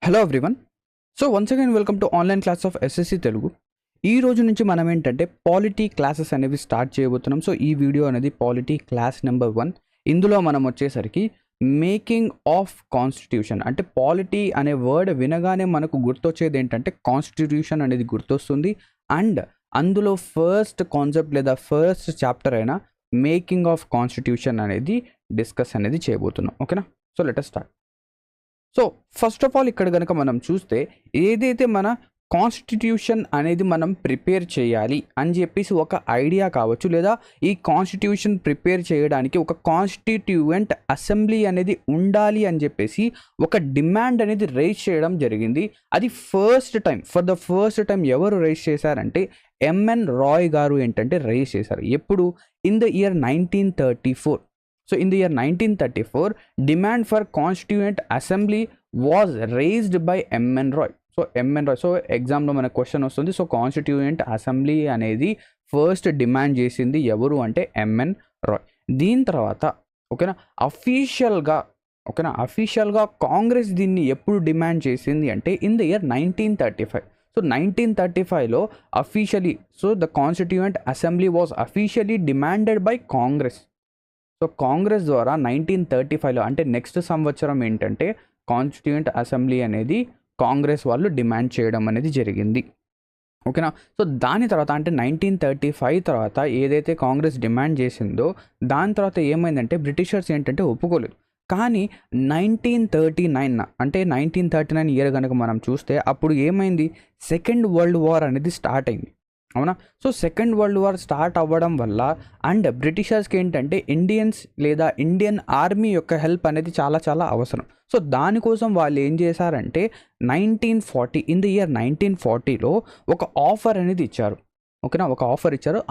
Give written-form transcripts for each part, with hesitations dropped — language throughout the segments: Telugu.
Hello everyone. So once again welcome to online class of SSC Telugu. ఈ రోజు నుంచి మనం ఏంటంటే పాలిటీ క్లాసెస్ అనేవి స్టార్ట్ చేయబోతున్నాం. సో ఈ వీడియో అనేది పాలిటీ క్లాస్ నెంబర్ 1. ఇందులో మనం వచ్చేసరికి మేకింగ్ ఆఫ్ కాన్స్టిట్యూషన్, అంటే పాలిటీ అనే వర్డ్ వినగానే మనకు గుర్తొచ్చేది ఏంటంటే కాన్స్టిట్యూషన్ అనేది గుర్తొస్తుంది. అండ్ అందులో ఫస్ట్ కాన్సెప్ట్ లేదా ఫస్ట్ చాప్టర్ అయిన మేకింగ్ ఆఫ్ కాన్స్టిట్యూషన్ అనేది డిస్కస్ అనేది చేయబోతున్నాం. ఓకేనా? So let us start. So first of all ఇక్కడ కనుక మనం చూస్తే ఏదైతే మన కాన్స్టిట్యూషన్ అనేది మనం ప్రిపేర్ చేయాలి అని చెప్పేసి ఒక ఐడియా కావచ్చు, లేదా ఈ కాన్స్టిట్యూషన్ ప్రిపేర్ చేయడానికి ఒక కాన్స్టిట్యూయెంట్ అసెంబ్లీ అనేది ఉండాలి అని చెప్పేసి ఒక డిమాండ్ అనేది రైజ్ చేయడం జరిగింది. అది ఫర్ ద ఫస్ట్ టైం ఎవరు రైజ్ చేశారంటే ఎంఎన్ రాయ్ గారు ఏంటంటే రైజ్ చేశారు. ఎప్పుడు? In the year 1934. So in the year 1934, demand for Constituent Assembly was raised by M.N. Roy. So ఎగ్జామ్లో మన క్వశ్చన్ వస్తుంది. సో కాన్స్టిట్యూయెంట్ అసెంబ్లీ అనేది ఫస్ట్ డిమాండ్ చేసింది ఎవరు అంటే ఎంఎన్ రాయ్. దీని తర్వాత అఫీషియల్గా కాంగ్రెస్ దీన్ని ఎప్పుడు డిమాండ్ చేసింది అంటే ఇన్ ద ఇయర్ 1935. సో 1935లో officially the constituent assembly was officially demanded by Congress. So Congress ద్వారా 1935లో అంటే నెక్స్ట్ సంవత్సరం ఏంటంటే కాన్స్టిట్యూయెంట్ అసెంబ్లీ అనేది కాంగ్రెస్ వాళ్ళు డిమాండ్ చేయడం అనేది జరిగింది. ఓకేనా? సో దాని తర్వాత అంటే 1935 తర్వాత ఏదైతే కాంగ్రెస్ డిమాండ్ చేసిందో దాని తర్వాత ఏమైందంటే బ్రిటిషర్స్ ఏంటంటే ఒప్పుకోలేదు. కానీ 1939 ఇయర్ కనుక మనం చూస్తే అప్పుడు ఏమైంది, సెకండ్ వరల్డ్ వార్ అనేది స్టార్ట్ అయింది. అవునా? So second world war start అవ్వడం వల్ల అండ్ బ్రిటిషర్స్కి ఏంటంటే ఇండియన్స్ లేదా ఇండియన్ ఆర్మీ యొక్క హెల్ప్ అనేది చాలా చాలా అవసరం. సో దానికోసం వాళ్ళు ఏం చేశారంటే 1940 ఇన్ ద ఇయర్ 1940లో ఒక ఆఫర్ అనేది ఇచ్చారు. ఓకేనా? ఒక ఆఫర్ ఇచ్చారు.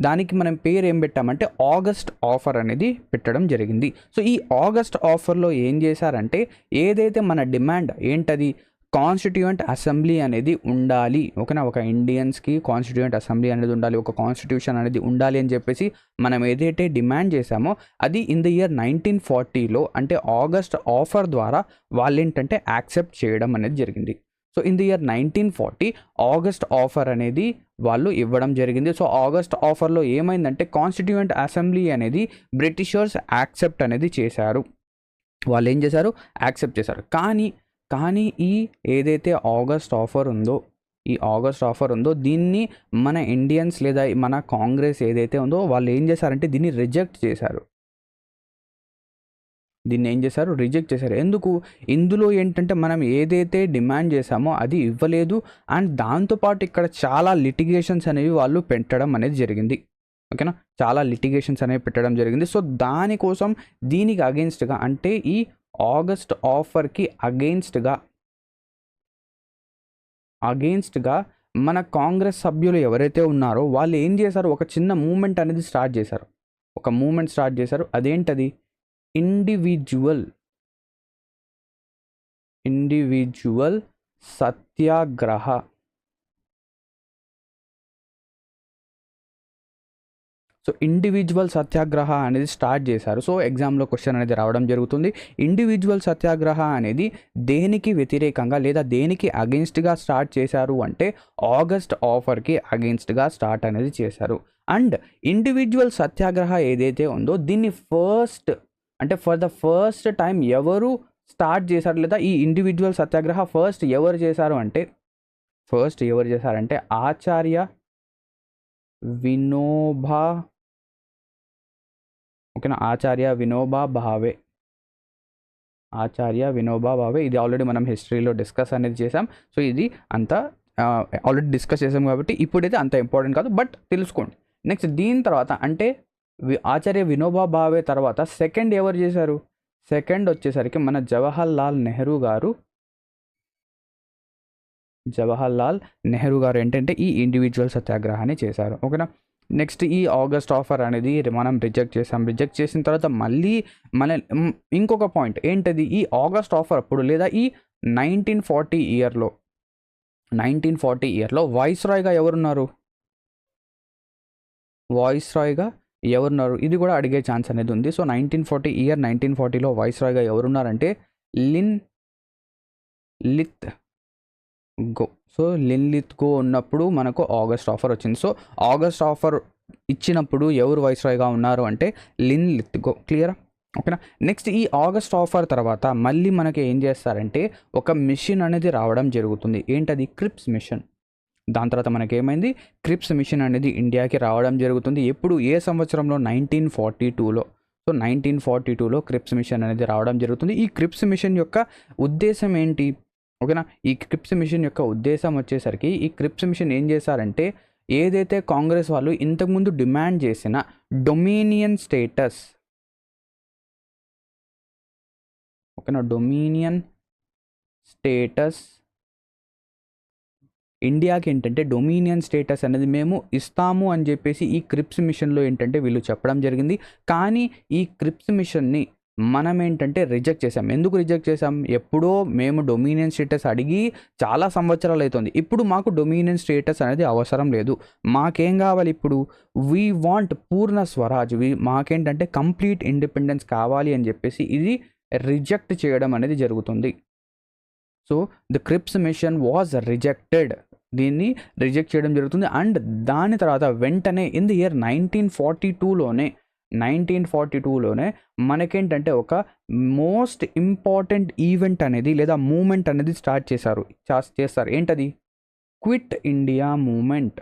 దానికి మనం పేరు ఏం పెట్టామంటే ఆగస్ట్ ఆఫర్ అనేది పెట్టడం జరిగింది. సో ఈ ఆగస్ట్ ఆఫర్లో ఏం చేశారంటే ఏదైతే మన డిమాండ్ ఏంటది, కాన్స్టిట్యూయెంట్ అసెంబ్లీ అనేది ఉండాలి. ఓకేనా? ఒక ఇండియన్స్కి కాన్స్టిట్యూయెంట్ అసెంబ్లీ అనేది ఉండాలి, ఒక కాన్స్టిట్యూషన్ అనేది ఉండాలి అని చెప్పేసి మనం ఏదైతే డిమాండ్ చేశామో అది ఇన్ ద ఇయర్ 1940లో అంటే ఆగస్ట్ ఆఫర్ ద్వారా వాళ్ళు ఏంటంటే యాక్సెప్ట్ చేయడం అనేది జరిగింది. So in the year 1940 August offer అనేది వాళ్ళు ఇవ్వడం జరిగింది. సో ఆగస్ట్ ఆఫర్లో ఏమైందంటే కాన్స్టిట్యూయెంట్ అసెంబ్లీ అనేది బ్రిటిషర్స్ యాక్సెప్ట్ అనేది చేశారు. వాళ్ళు ఏం చేశారు? యాక్సెప్ట్ చేశారు. కానీ ఈ ఏదైతే ఆగస్ట్ ఆఫర్ ఉందో దీన్ని మన ఇండియన్స్ లేదా మన కాంగ్రెస్ ఏదైతే ఉందో వాళ్ళు ఏం చేశారంటే దీన్ని రిజెక్ట్ చేశారు. రిజెక్ట్ చేశారు. ఎందుకు? ఇందులో ఏంటంటే మనం ఏదైతే డిమాండ్ చేశామో అది ఇవ్వలేదు. అండ్ దాంతోపాటు ఇక్కడ చాలా లిటిగేషన్స్ అనేవి వాళ్ళు పెట్టడం అనేది జరిగింది. ఓకేనా? చాలా లిటిగేషన్స్ అనేవి పెట్టడం జరిగింది. సో దానికోసం దీనికి అగెయిన్స్ట్గా అంటే ఈ ఆగస్ట్ ఆఫర్కి అగెయిన్స్ట్గా మన కాంగ్రెస్ సభ్యులు ఎవరైతే ఉన్నారో వాళ్ళు ఏం చేశారు, ఒక చిన్న మూమెంట్ అనేది స్టార్ట్ చేశారు. అదేంటది? ఇండివిజువల్ సత్యాగ్రహ. సో ఇండివిజువల్ సత్యాగ్రహ అనేది స్టార్ట్ చేశారు. సో ఎగ్జామ్లో క్వశ్చన్ అనేది రావడం జరుగుతుంది. ఇండివిజువల్ సత్యాగ్రహ అనేది దేనికి వ్యతిరేకంగా లేదా దేనికి అగెయిన్స్ట్గా స్టార్ట్ చేశారు అంటే ఆగస్ట్ ఆఫర్కి అగెయిన్స్ట్గా స్టార్ట్ అనేది చేశారు. అండ్ ఇండివిజువల్ సత్యాగ్రహ ఏదైతే ఉందో దీన్ని ఫర్ ద ఫస్ట్ టైం ఎవరు స్టార్ట్ చేశారు లేదా ఈ ఇండివిజువల్ సత్యాగ్రహ ఫస్ట్ ఎవరు చేశారంటే ఆచార్య వినోబా. ఓకేనా? ఆచార్య వినోబా భావే. ఇది ఆల్రెడీ మనం హిస్టరీలో డిస్కస్ అనేది చేసాం. సో ఇది అంతా ఆల్రెడీ డిస్కస్ చేసాం కాబట్టి ఇప్పుడైతే అంత ఇంపార్టెంట్ కాదు, బట్ తెలుసుకోండి. నెక్స్ట్ దీని తర్వాత అంటే ఆచార్య వినోబా భావే తర్వాత సెకండ్ ఎవరు చేశారు? సెకండ్ వచ్చేసరికి మన జవహర్ లాల్ నెహ్రూ గారు ఏంటంటే ఈ ఇండివిజువల్ సత్యాగ్రహాన్ని చేశారు. ఓకేనా? నెక్స్ట్ ఈ ఆగస్ట్ ఆఫర్ అనేది మనం రిజెక్ట్ చేసిన తర్వాత మళ్ళీ ఇంకొక పాయింట్ ఏంటది, ఈ ఆగస్ట్ ఆఫర్ అప్పుడు లేదా ఈ 1940 ఇయర్లో వాయిస్రాయ్గా ఎవరున్నారు, ఇది కూడా అడిగే ఛాన్స్ అనేది ఉంది. సో 1940లో వాయిస్రాయ్గా ఎవరున్నారంటే లిత్ గో. సో లిన్లిత్ గో ఉన్నప్పుడు మనకు ఆగస్ట్ ఆఫర్ వచ్చింది. సో ఆగస్ట్ ఆఫర్ ఇచ్చినప్పుడు ఎవరు వైస్రాయ్గా ఉన్నారు అంటే లిన్లిత్ గో. క్లియరా? ఓకేనా. నెక్స్ట్ ఈ ఆగస్ట్ ఆఫర్ తర్వాత మళ్ళీ మనకి ఏం చేస్తారంటే ఒక మిషన్ అనేది రావడం జరుగుతుంది. ఏంటది? క్రిప్స్ మిషన్. దాని తర్వాత మనకి ఏమైంది? క్రిప్స్ మిషన్ అనేది ఇండియాకి రావడం జరుగుతుంది. ఎప్పుడు? ఏ సంవత్సరంలో? 1942లో. సో 1942లో క్రిప్స్ మిషన్ అనేది రావడం జరుగుతుంది. ఈ క్రిప్స్ మిషన్ యొక్క ఉద్దేశం ఏంటి? ఓకేనా. ఈ క్రిప్స్ మిషన్ యొక్క ఉద్దేశం వచ్చేసరికి ఈ క్రిప్స్ మిషన్ ఏం చేశారంటే ఏదైతే కాంగ్రెస్ వాళ్ళు ఇంతకుముందు డిమాండ్ చేసిన డొమినియన్ స్టేటస్, ఓకేనా, డొమినియన్ స్టేటస్ ఇండియాకి ఏంటంటే డొమినియన్ స్టేటస్ అనేది మేము ఇస్తాము అని చెప్పేసి ఈ క్రిప్స్ మిషన్లో ఏంటంటే వీళ్ళు చెప్పడం జరిగింది. కానీ ఈ క్రిప్స్ మిషన్ని మనం ఏంటంటే రిజెక్ట్ చేసాం. ఎందుకు రిజెక్ట్ చేసాం? ఎప్పుడో మేము డొమినియన్ స్టేటస్ అడిగి చాలా సంవత్సరాలు అవుతుంది. ఇప్పుడు మాకు డొమినియన్ స్టేటస్ అనేది అవసరం లేదు. మాకేం కావాలి ఇప్పుడు? వీ వాంట్ పూర్ణ స్వరాజ్. మాకేంటంటే కంప్లీట్ ఇండిపెండెన్స్ కావాలి అని చెప్పేసి ఇది రిజెక్ట్ చేయడం అనేది జరుగుతుంది. So the క్రిప్స్ machine was rejected. దీన్ని రిజెక్ట్ చేయడం జరుగుతుంది. అండ్ దాని తర్వాత వెంటనే ఇన్ ది ఇయర్ 1942లోనే మనకేంటంటే ఒక మోస్ట్ ఇంపార్టెంట్ ఈవెంట్ అనేది లేదా మూమెంట్ అనేది స్టార్ట్ చేస్తారు. ఏంటది? Quit India movement.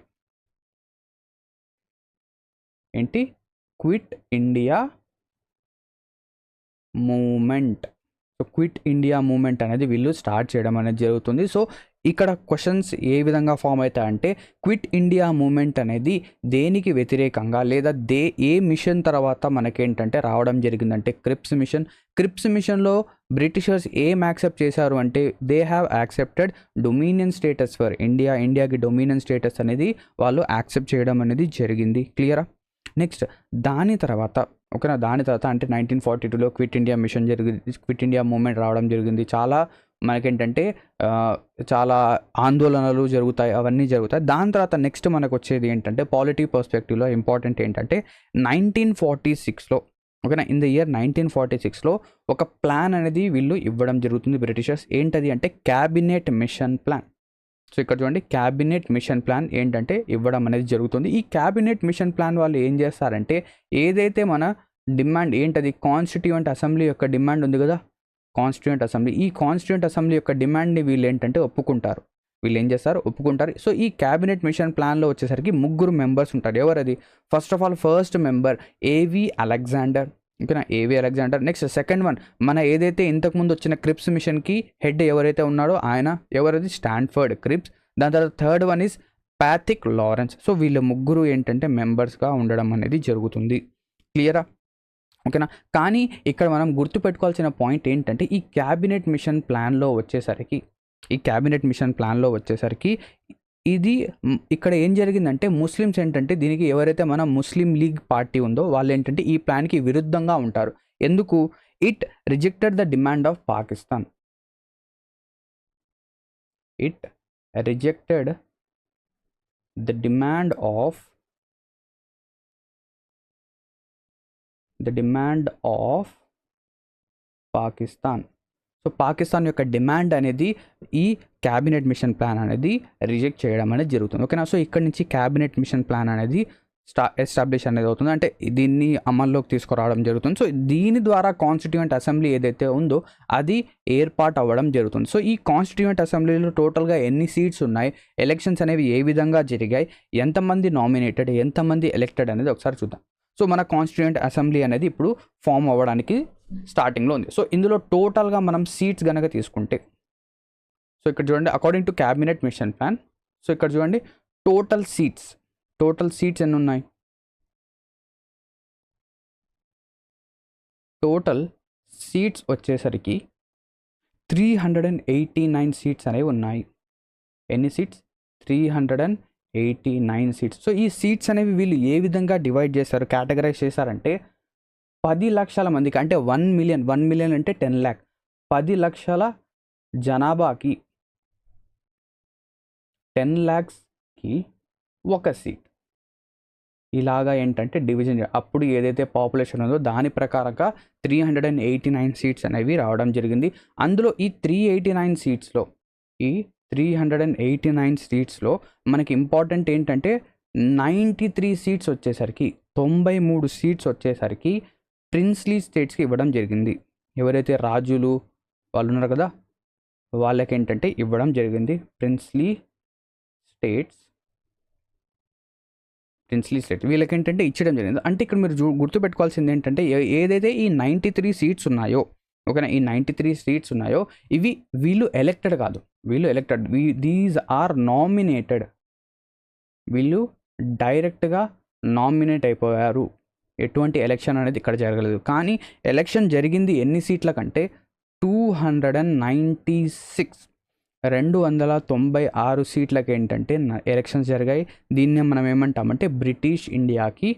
ఏంటి? Quit India movement. So quit India movement అనేది వీళ్ళు స్టార్ట్ చేయడం అనేది జరుగుతుంది. సో ఇక్కడ క్వశ్చన్స్ ఏ విధంగా ఫామ్ అవుతాయంటే క్విట్ ఇండియా మూమెంట్ అనేది దేనికి వ్యతిరేకంగా లేదా ఏ మిషన్ తర్వాత మనకేంటంటే రావడం జరిగిందంటే క్రిప్స్ మిషన్. క్రిప్స్ మిషన్లో బ్రిటిషర్స్ ఏం యాక్సెప్ట్ చేశారు అంటే they have accepted dominion status for India. ఇండియాకి డొమినియన్ స్టేటస్ అనేది వాళ్ళు యాక్సెప్ట్ చేయడం అనేది జరిగింది. క్లియరా? నెక్స్ట్ దాని తర్వాత ఓకేనా, దాని తర్వాత అంటే 1942లో క్విట్ ఇండియా మిషన్ జరిగింది. క్విట్ ఇండియా మూమెంట్ రావడం జరిగింది. చాలా మనకేంటంటే చాలా ఆందోళనలు జరుగుతాయి, అవన్నీ జరుగుతాయి. దాని తర్వాత నెక్స్ట్ మనకు వచ్చేది ఏంటంటే పాలిటీ పర్స్పెక్టివ్లో ఇంపార్టెంట్ ఏంటంటే 1946లో ఓకేనా, ఇన్ ద ఇయర్ 1946లో ఒక ప్లాన్ అనేది వీళ్ళు ఇవ్వడం జరుగుతుంది బ్రిటిషర్స్. ఏంటది అంటే క్యాబినెట్ మిషన్ ప్లాన్. సో ఇక్కడ చూడండి, క్యాబినెట్ మిషన్ ప్లాన్ ఏంటంటే ఇవ్వడం అనేది జరుగుతుంది. ఈ క్యాబినెట్ మిషన్ ప్లాన్ వాళ్ళు ఏం చేస్తారంటే ఏదైతే మన డిమాండ్ ఏంటది కాన్స్టిట్యూయెంట్ అసెంబ్లీ యొక్క డిమాండ్ ఉంది కదా, కాన్స్టిట్యూయెంట్ అసెంబ్లీ, ఈ కాన్స్టిట్యూయెంట్ అసెంబ్లీ యొక్క డిమాండ్ని వీళ్ళు ఏంటంటే ఒప్పుకుంటారు. వీళ్ళు ఏం చేస్తారు? ఒప్పుకుంటారు. సో ఈ క్యాబినెట్ మిషన్ ప్లాన్లో వచ్చేసరికి 3 మెంబర్స్ ఉంటారు. ఎవరది? First of all first member ఏవి అలెగ్జాండర్. ఓకేనా, ఏవి అలెగ్జాండర్. నెక్స్ట్ సెకండ్ వన్ మన ఏదైతే ఇంతకుముందు వచ్చిన క్రిప్స్ మిషన్కి హెడ్ ఎవరైతే ఉన్నాడో ఆయన ఎవరది? Stanford Cripps. దాని తర్వాత third one is Pethick Lawrence. So వీళ్ళు 3 ఏంటంటే మెంబర్స్గా ఉండడం అనేది జరుగుతుంది. క్లియరా? ఓకేనా. కానీ ఇక్కడ మనం గుర్తుపెట్టుకోవాల్సిన పాయింట్ ఏంటంటే ఈ క్యాబినెట్ మిషన్ ప్లాన్లో వచ్చేసరికి ఇది ఇక్కడ ఏం జరిగిందంటే ముస్లిమ్స్ ఏంటంటే దీనికి ఎవరైతే మన ముస్లిం లీగ్ పార్టీ ఉందో వాళ్ళు ఏంటంటే ఈ ప్లాన్కి విరుద్ధంగా ఉంటారు. ఎందుకు? It rejected the demand of Pakistan. It rejected the demand of Pakistan. So Pakistan యొక్క డిమాండ్ అనేది ఈ క్యాబినెట్ మిషన్ ప్లాన్ అనేది రిజెక్ట్ చేయడం అనేది జరుగుతుంది. ఓకేనా. సో ఇక్కడ నుంచి క్యాబినెట్ మిషన్ ప్లాన్ అనేది ఎస్టాబ్లిష్ అనేది అవుతుంది, అంటే దీన్ని అమల్లోకి తీసుకురావడం జరుగుతుంది. సో దీని ద్వారా కాన్స్టిట్యూయెంట్ అసెంబ్లీ ఏదైతే ఉందో అది ఏర్పాటు అవ్వడం జరుగుతుంది. సో ఈ కాన్స్టిట్యూయెంట్ అసెంబ్లీలో టోటల్గా ఎన్ని సీట్స్ ఉన్నాయి, ఎలక్షన్స్ అనేవి ఏ విధంగా జరిగాయి, ఎంతమంది నామినేటెడ్, ఎంతమంది ఎలక్టెడ్ అనేది ఒకసారి చూద్దాం. సో మన కాన్స్టిట్యూయెంట్ అసెంబ్లీ అనేది ఇప్పుడు ఫామ్ అవ్వడానికి స్టార్టింగ్లో ఉంది. సో ఇందులో టోటల్గా మనం సీట్స్ కనుక తీసుకుంటే, సో ఇక్కడ చూడండి according to cabinet mission plan, so ఇక్కడ చూడండి టోటల్ సీట్స్ ఎన్ని ఉన్నాయి? టోటల్ సీట్స్ వచ్చేసరికి 389 సీట్స్ అనేవి ఉన్నాయి. ఎన్ని సీట్స్? 389 సీట్స్. సో ఈ సీట్స్ అనేవి వీళ్ళు ఏ విధంగా డివైడ్ చేశారు, కేటగరైజ్ చేశారంటే 10 లక్షల మందికి, అంటే 1 మిలియన్ అంటే 10 lakh, 10 లక్షల జనాభాకి 10 lakhsకి ఒక సీట్. ఇలాగా ఏంటంటే డివిజన్ అప్పుడు ఏదైతే పాపులేషన్ ఉందో దాని ప్రకారంగా 389 సీట్స్ అనేవి రావడం జరిగింది. అందులో ఈ 389 సీట్స్లో మనకి ఇంపార్టెంట్ ఏంటంటే 93 సీట్స్ వచ్చేసరికి 93 సీట్స్ వచ్చేసరికి ప్రిన్స్లీ స్టేట్స్కి ఇవ్వడం జరిగింది. ఎవరైతే రాజులు వాళ్ళు ఉన్నారు కదా వాళ్ళకి ఏంటంటే ఇవ్వడం జరిగింది. ప్రిన్స్లీ స్టేట్ వీళ్ళకి ఏంటంటే ఇచ్చడం జరిగింది. అంటే ఇక్కడ మీరు గుర్తుపెట్టుకోవాల్సింది ఏంటంటే ఏదైతే ఈ 93 సీట్స్ ఉన్నాయో ఓకేనా, ఈ 93 సీట్స్ ఉన్నాయో ఇవి వీళ్ళు ఎలక్టెడ్ కాదు, దీస్ ఆర్ నామినేటెడ్. వీళ్ళు డైరెక్ట్గా నామినేట్ అయిపోయారు. ఎటువంటి ఎలక్షన్ అనేది ఇక్కడ జరగలేదు. కానీ ఎలక్షన్ జరిగింది ఎన్ని సీట్ల కంటే 296 సీట్లకి ఏంటంటే ఎలక్షన్స్ జరిగాయి. దీన్నే మనం ఏమంటామంటే బ్రిటిష్ ఇండియాకి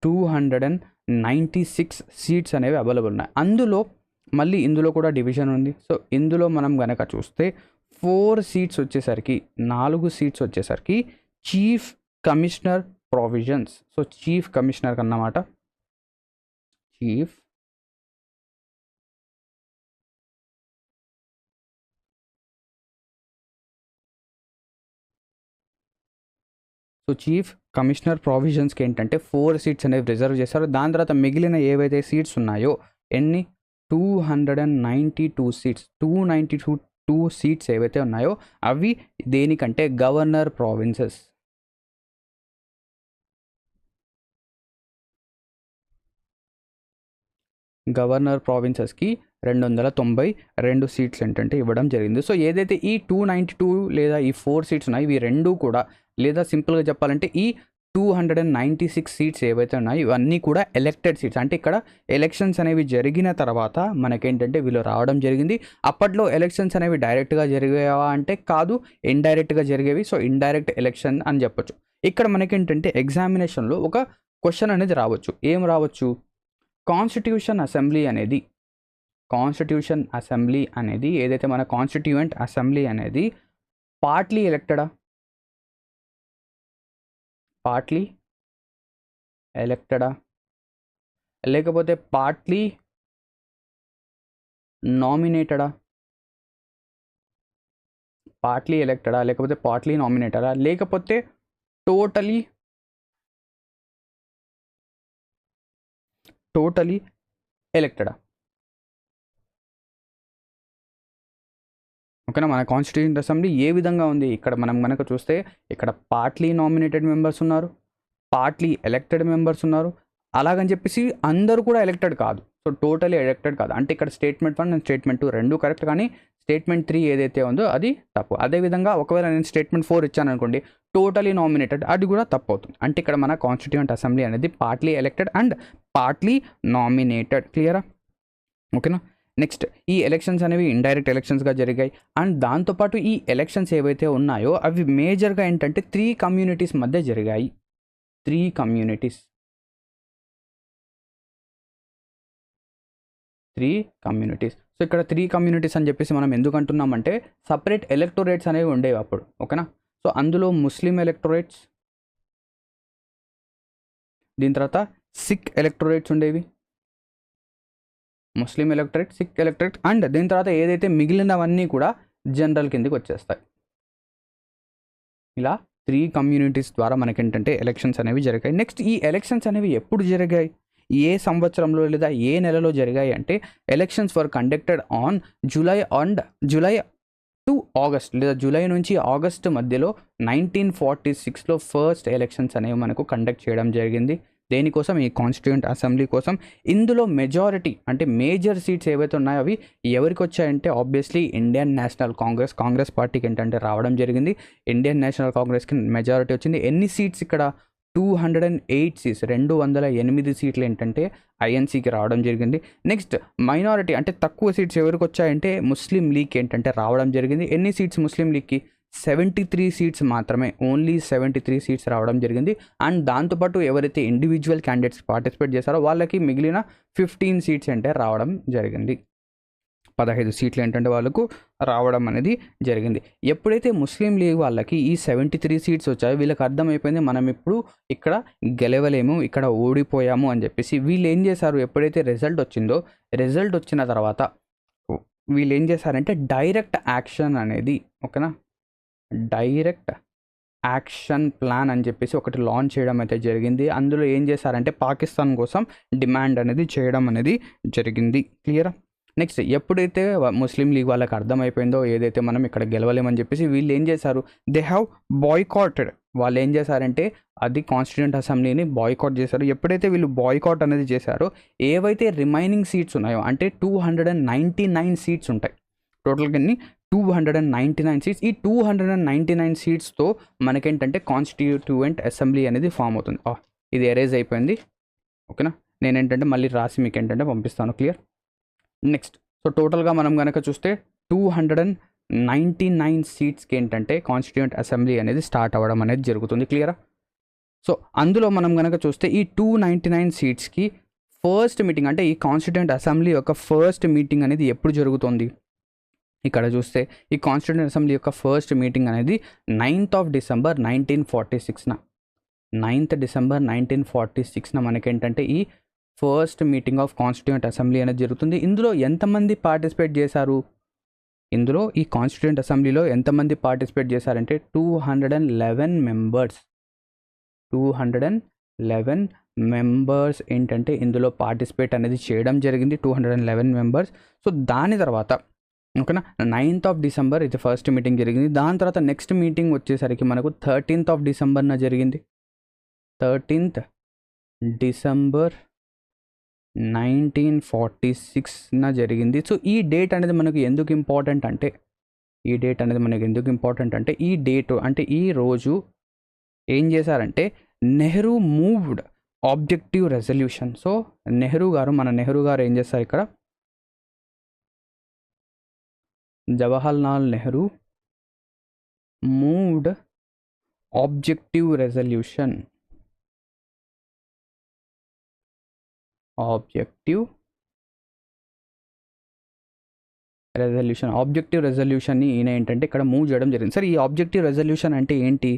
296 సీట్స్ అనేవి అవైలబుల్ ఉన్నాయి. ఇందులో కూడా డివిజన్ ఉంది. సో ఇందులో మనం గనక చూస్తే 4 సీట్స్ వచ్చేసరికి 4 సీట్స్ వచ్చేసరికి chief commissioner provisions. So chief commissioner అన్నమాట. చీఫ్ కమిషనర్ ప్రొవిజన్స్కి ఏంటంటే 4 సీట్స్ అనేవి రిజర్వ్ చేశారు. దాని తర్వాత మిగిలిన ఏవైతే సీట్స్ ఉన్నాయో ఎన్ని 292 సీట్స్ 292 సీట్స్ ఏవైతే ఉన్నాయో అవి దేనికంటే గవర్నర్ ప్రావిన్సెస్. గవర్నర్ ప్రావిన్సెస్కి 292 సీట్స్ ఏంటంటే ఇవ్వడం జరిగింది. సో ఏదైతే ఈ 292 లేదా ఈ 4 సీట్స్ ఉన్నాయి ఇవి రెండు కూడా, లేదా సింపుల్గా చెప్పాలంటే ఈ 296 సీట్స్ ఏవైతే ఉన్నాయో ఇవన్నీ కూడా ఎలక్టెడ్ సీట్స్. అంటే ఇక్కడ ఎలక్షన్స్ అనేవి జరిగిన తర్వాత మనకేంటంటే వీళ్ళు రావడం జరిగింది. అప్పట్లో ఎలక్షన్స్ అనేవి డైరెక్ట్గా జరిగేవా అంటే కాదు, ఇండైరెక్ట్గా జరిగేవి. సో ఇండైరెక్ట్ ఎలక్షన్ అని చెప్పొచ్చు. ఇక్కడ మనకేంటంటే ఎగ్జామినేషన్లో ఒక క్వశ్చన్ అనేది రావచ్చు. ఏం రావచ్చు? కాన్స్టిట్యూషన్ అసెంబ్లీ అనేది ఏదైతే మన కాన్స్టిట్యూయెంట్ అసెంబ్లీ అనేది పార్ట్లీ ఎలక్టెడా లేకపోతే పార్ట్లీ నామినేటెడా లేకపోతే టోటలీ ఎలక్టెడా? ఓకేనా, మన కాన్స్టిట్యూషన్ అసెంబ్లీ ఏ విధంగా ఉంది ఇక్కడ మనం కనుక చూస్తే ఇక్కడ పార్ట్లీ నామినేటెడ్ మెంబర్స్ ఉన్నారు, పార్ట్లీ ఎలక్టెడ్ మెంబర్స్ ఉన్నారు. అలాగని చెప్పేసి అందరూ కూడా ఎలక్టెడ్ కాదు. సో టోటలీ ఎలక్టెడ్ కాదు. అంటే ఇక్కడ స్టేట్మెంట్ 1 అండ్ స్టేట్మెంట్ 2 రెండు కరెక్ట్, కానీ స్టేట్మెంట్ 3 ఏదైతే ఉందో అది తప్పు. అదేవిధంగా ఒకవేళ నేను స్టేట్మెంట్ 4 ఇచ్చాను అనుకోండి, టోటలీ నామినేటెడ్, అది కూడా తప్పు అవుతుంది. అంటే ఇక్కడ మన కాన్స్టిట్యూయెంట్ అసెంబ్లీ అనేది partly elected and partly nominated. క్లియరా? ఓకేనా. నెక్స్ట్, ఈ ఎలక్షన్స్ అనేవి ఇండైరెక్ట్ ఎలక్షన్స్గా జరిగాయి. అండ్ దాంతోపాటు ఈ ఎలక్షన్స్ ఏవైతే ఉన్నాయో అవి మేజర్గా ఏంటంటే 3 కమ్యూనిటీస్ మధ్య జరిగాయి. 3 కమ్యూనిటీస్. సో ఇక్కడ 3 కమ్యూనిటీస్ అని చెప్పేసి మనం ఎందుకు అంటున్నామంటే సపరేట్ ఎలక్టోరేట్స్ అనేవి ఉండేవి అప్పుడు. ఓకేనా. సో అందులో ముస్లిం ఎలక్టోరేట్స్, దీని తర్వాత సిక్ ఎలక్టోరేట్స్ ఉండేవి. ముస్లిం ఎలక్టరేట్, సిక్ ఎలక్టరేట్, అండ్ దీని తర్వాత ఏదైతే మిగిలినవన్నీ కూడా జనరల్ కిందకి వచ్చేస్తాయి. ఇలా 3 కమ్యూనిటీస్ ద్వారా మనకేంటంటే ఎలక్షన్స్ అనేవి జరిగాయి. నెక్స్ట్, ఈ ఎలక్షన్స్ అనేవి ఎప్పుడు జరిగాయి, ఏ సంవత్సరంలో లేదా ఏ నెలలో జరిగాయి అంటే elections were conducted on July to August, లేదా జూలై నుంచి ఆగస్ట్ మధ్యలో 1946లో ఫస్ట్ ఎలక్షన్స్ అనేవి మనకు కండక్ట్ చేయడం జరిగింది. దేనికోసం? ఈ కాన్స్టిట్యూయెంట్ అసెంబ్లీ కోసం. ఇందులో మెజారిటీ అంటే మేజర్ సీట్స్ ఏవైతే ఉన్నాయో అవి ఎవరికి వచ్చాయంటే ఆబ్వియస్లీ ఇండియన్ నేషనల్ కాంగ్రెస్ పార్టీకి ఏంటంటే రావడం జరిగింది. ఇండియన్ నేషనల్ కాంగ్రెస్కి మెజారిటీ వచ్చింది. ఎన్ని సీట్స్ ఇక్కడ? 208 సీట్స్, 208 సీట్లు ఏంటంటే ఐఎన్సీకి రావడం జరిగింది. నెక్స్ట్, మైనారిటీ అంటే తక్కువ సీట్స్ ఎవరికి వచ్చాయంటే ముస్లిం లీగ్కి ఏంటంటే రావడం జరిగింది. ఎన్ని సీట్స్ ముస్లిం లీగ్కి? 73 సీట్స్ మాత్రమే, ఓన్లీ 73 సీట్స్ రావడం జరిగింది. అండ్ దాంతోపాటు ఎవరైతే ఇండివిజువల్ క్యాండిడేట్స్ పార్టిసిపేట్ చేశారో వాళ్ళకి మిగిలిన 15 సీట్స్ అంటే రావడం జరిగింది. 15 సీట్లు ఏంటంటే వాళ్ళకు రావడం అనేది జరిగింది. ఎప్పుడైతే ముస్లిం లీగ్ వాళ్ళకి ఈ 73 సీట్స్ వచ్చాయో వీళ్ళకి అర్థమైపోయింది మనం ఇప్పుడు ఇక్కడ గెలవలేము, ఇక్కడ ఓడిపోయాము అని చెప్పేసి. వీళ్ళు ఏం చేశారు, ఎప్పుడైతే రిజల్ట్ వచ్చిందో రిజల్ట్ వచ్చిన తర్వాత వీళ్ళు ఏం చేశారంటే డైరెక్ట్ యాక్షన్ అనేది, ఓకేనా, డైరెక్ట్ యాక్షన్ ప్లాన్ అని చెప్పేసి ఒకటి లాంచ్ చేయడం అయితే జరిగింది. అందులో ఏం చేశారంటే పాకిస్తాన్ కోసం డిమాండ్ అనేది చేయడం అనేది జరిగింది. క్లియరా? నెక్స్ట్ ఎప్పుడైతే ముస్లిం లీగ్ వాళ్ళకి అర్థమైపోయిందో ఏదైతే మనం ఇక్కడ గెలవలేమని చెప్పేసి వీళ్ళు ఏం చేశారు, దే హ్యావ్ బాయ్కాటెడ్. వాళ్ళు ఏం చేశారంటే అది కాన్స్టిట్యూయెంట్ అసెంబ్లీని బాయ్కాట్ చేశారు. ఎప్పుడైతే వీళ్ళు బాయ్కాట్ అనేది చేశారో ఏవైతే రిమైనింగ్ సీట్స్ ఉన్నాయో అంటే 299 సీట్స్ ఉంటాయి టోటల్గా, 299 సీట్స్. ఈ 299 సీట్స్తో మనకేంటంటే కాన్స్టిట్యూయెంట్ అసెంబ్లీ అనేది ఫామ్ అవుతుంది. ఇది ఎరేజ్ అయిపోయింది, ఓకేనా. నేనేంటంటే మళ్ళీ రాసి మీకు ఏంటంటే పంపిస్తాను. క్లియర్? నెక్స్ట్ సో టోటల్గా మనం కనుక చూస్తే 299 సీట్స్కి ఏంటంటే కాన్స్టిట్యూయెంట్ అసెంబ్లీ అనేది స్టార్ట్ అవ్వడం అనేది జరుగుతుంది. క్లియరా? సో అందులో మనం కనుక చూస్తే ఈ 299 సీట్స్కి ఫస్ట్ మీటింగ్ అంటే ఈ కాన్స్టిట్యూయెంట్ అసెంబ్లీ యొక్క ఫస్ట్ మీటింగ్ అనేది ఎప్పుడు జరుగుతుంది, ఇక్కడ చూస్తే ఈ కాన్స్టిట్యూయెంట్ అసెంబ్లీ యొక్క ఫస్ట్ మీటింగ్ అనేది 9th of December 1946న 9th December 1946న మనకేంటంటే ఈ first meeting of constituent assembly అనేది జరుగుతుంది. ఇందులో ఎంతమంది పార్టిసిపేట్ చేశారు, ఇందులో ఈ కాన్స్టిట్యూయెంట్ అసెంబ్లీలో ఎంతమంది పార్టిసిపేట్ చేశారంటే 211 మెంబర్స్. 211 మెంబర్స్ ఏంటంటే ఇందులో పార్టిసిపేట్ అనేది చేయడం జరిగింది, 211 మెంబర్స్. సో దాని తర్వాత ఓకేనా 9th of December ఇది ఫస్ట్ మీటింగ్ జరిగింది. దాని తర్వాత నెక్స్ట్ మీటింగ్ వచ్చేసరికి మనకు 13th of Decemberన జరిగింది. 13th December 1946న జరిగింది. సో ఈ డేట్ అనేది మనకు ఎందుకు ఇంపార్టెంట్ అంటే ఈ డేట్ అంటే ఈ రోజు ఏం చేశారంటే Nehru moved objective resolution. So మన నెహ్రూ గారు ఏం చేస్తారు ఇక్కడ, Jawaharlal Nehru moved objective resolution. Objective రెజల్యూషన్ని ఈయన ఏంటంటే ఇక్కడ మూవ్ చేయడం జరిగింది. సరే ఈ ఆబ్జెక్టివ్ రెజల్యూషన్ అంటే ఏంటి,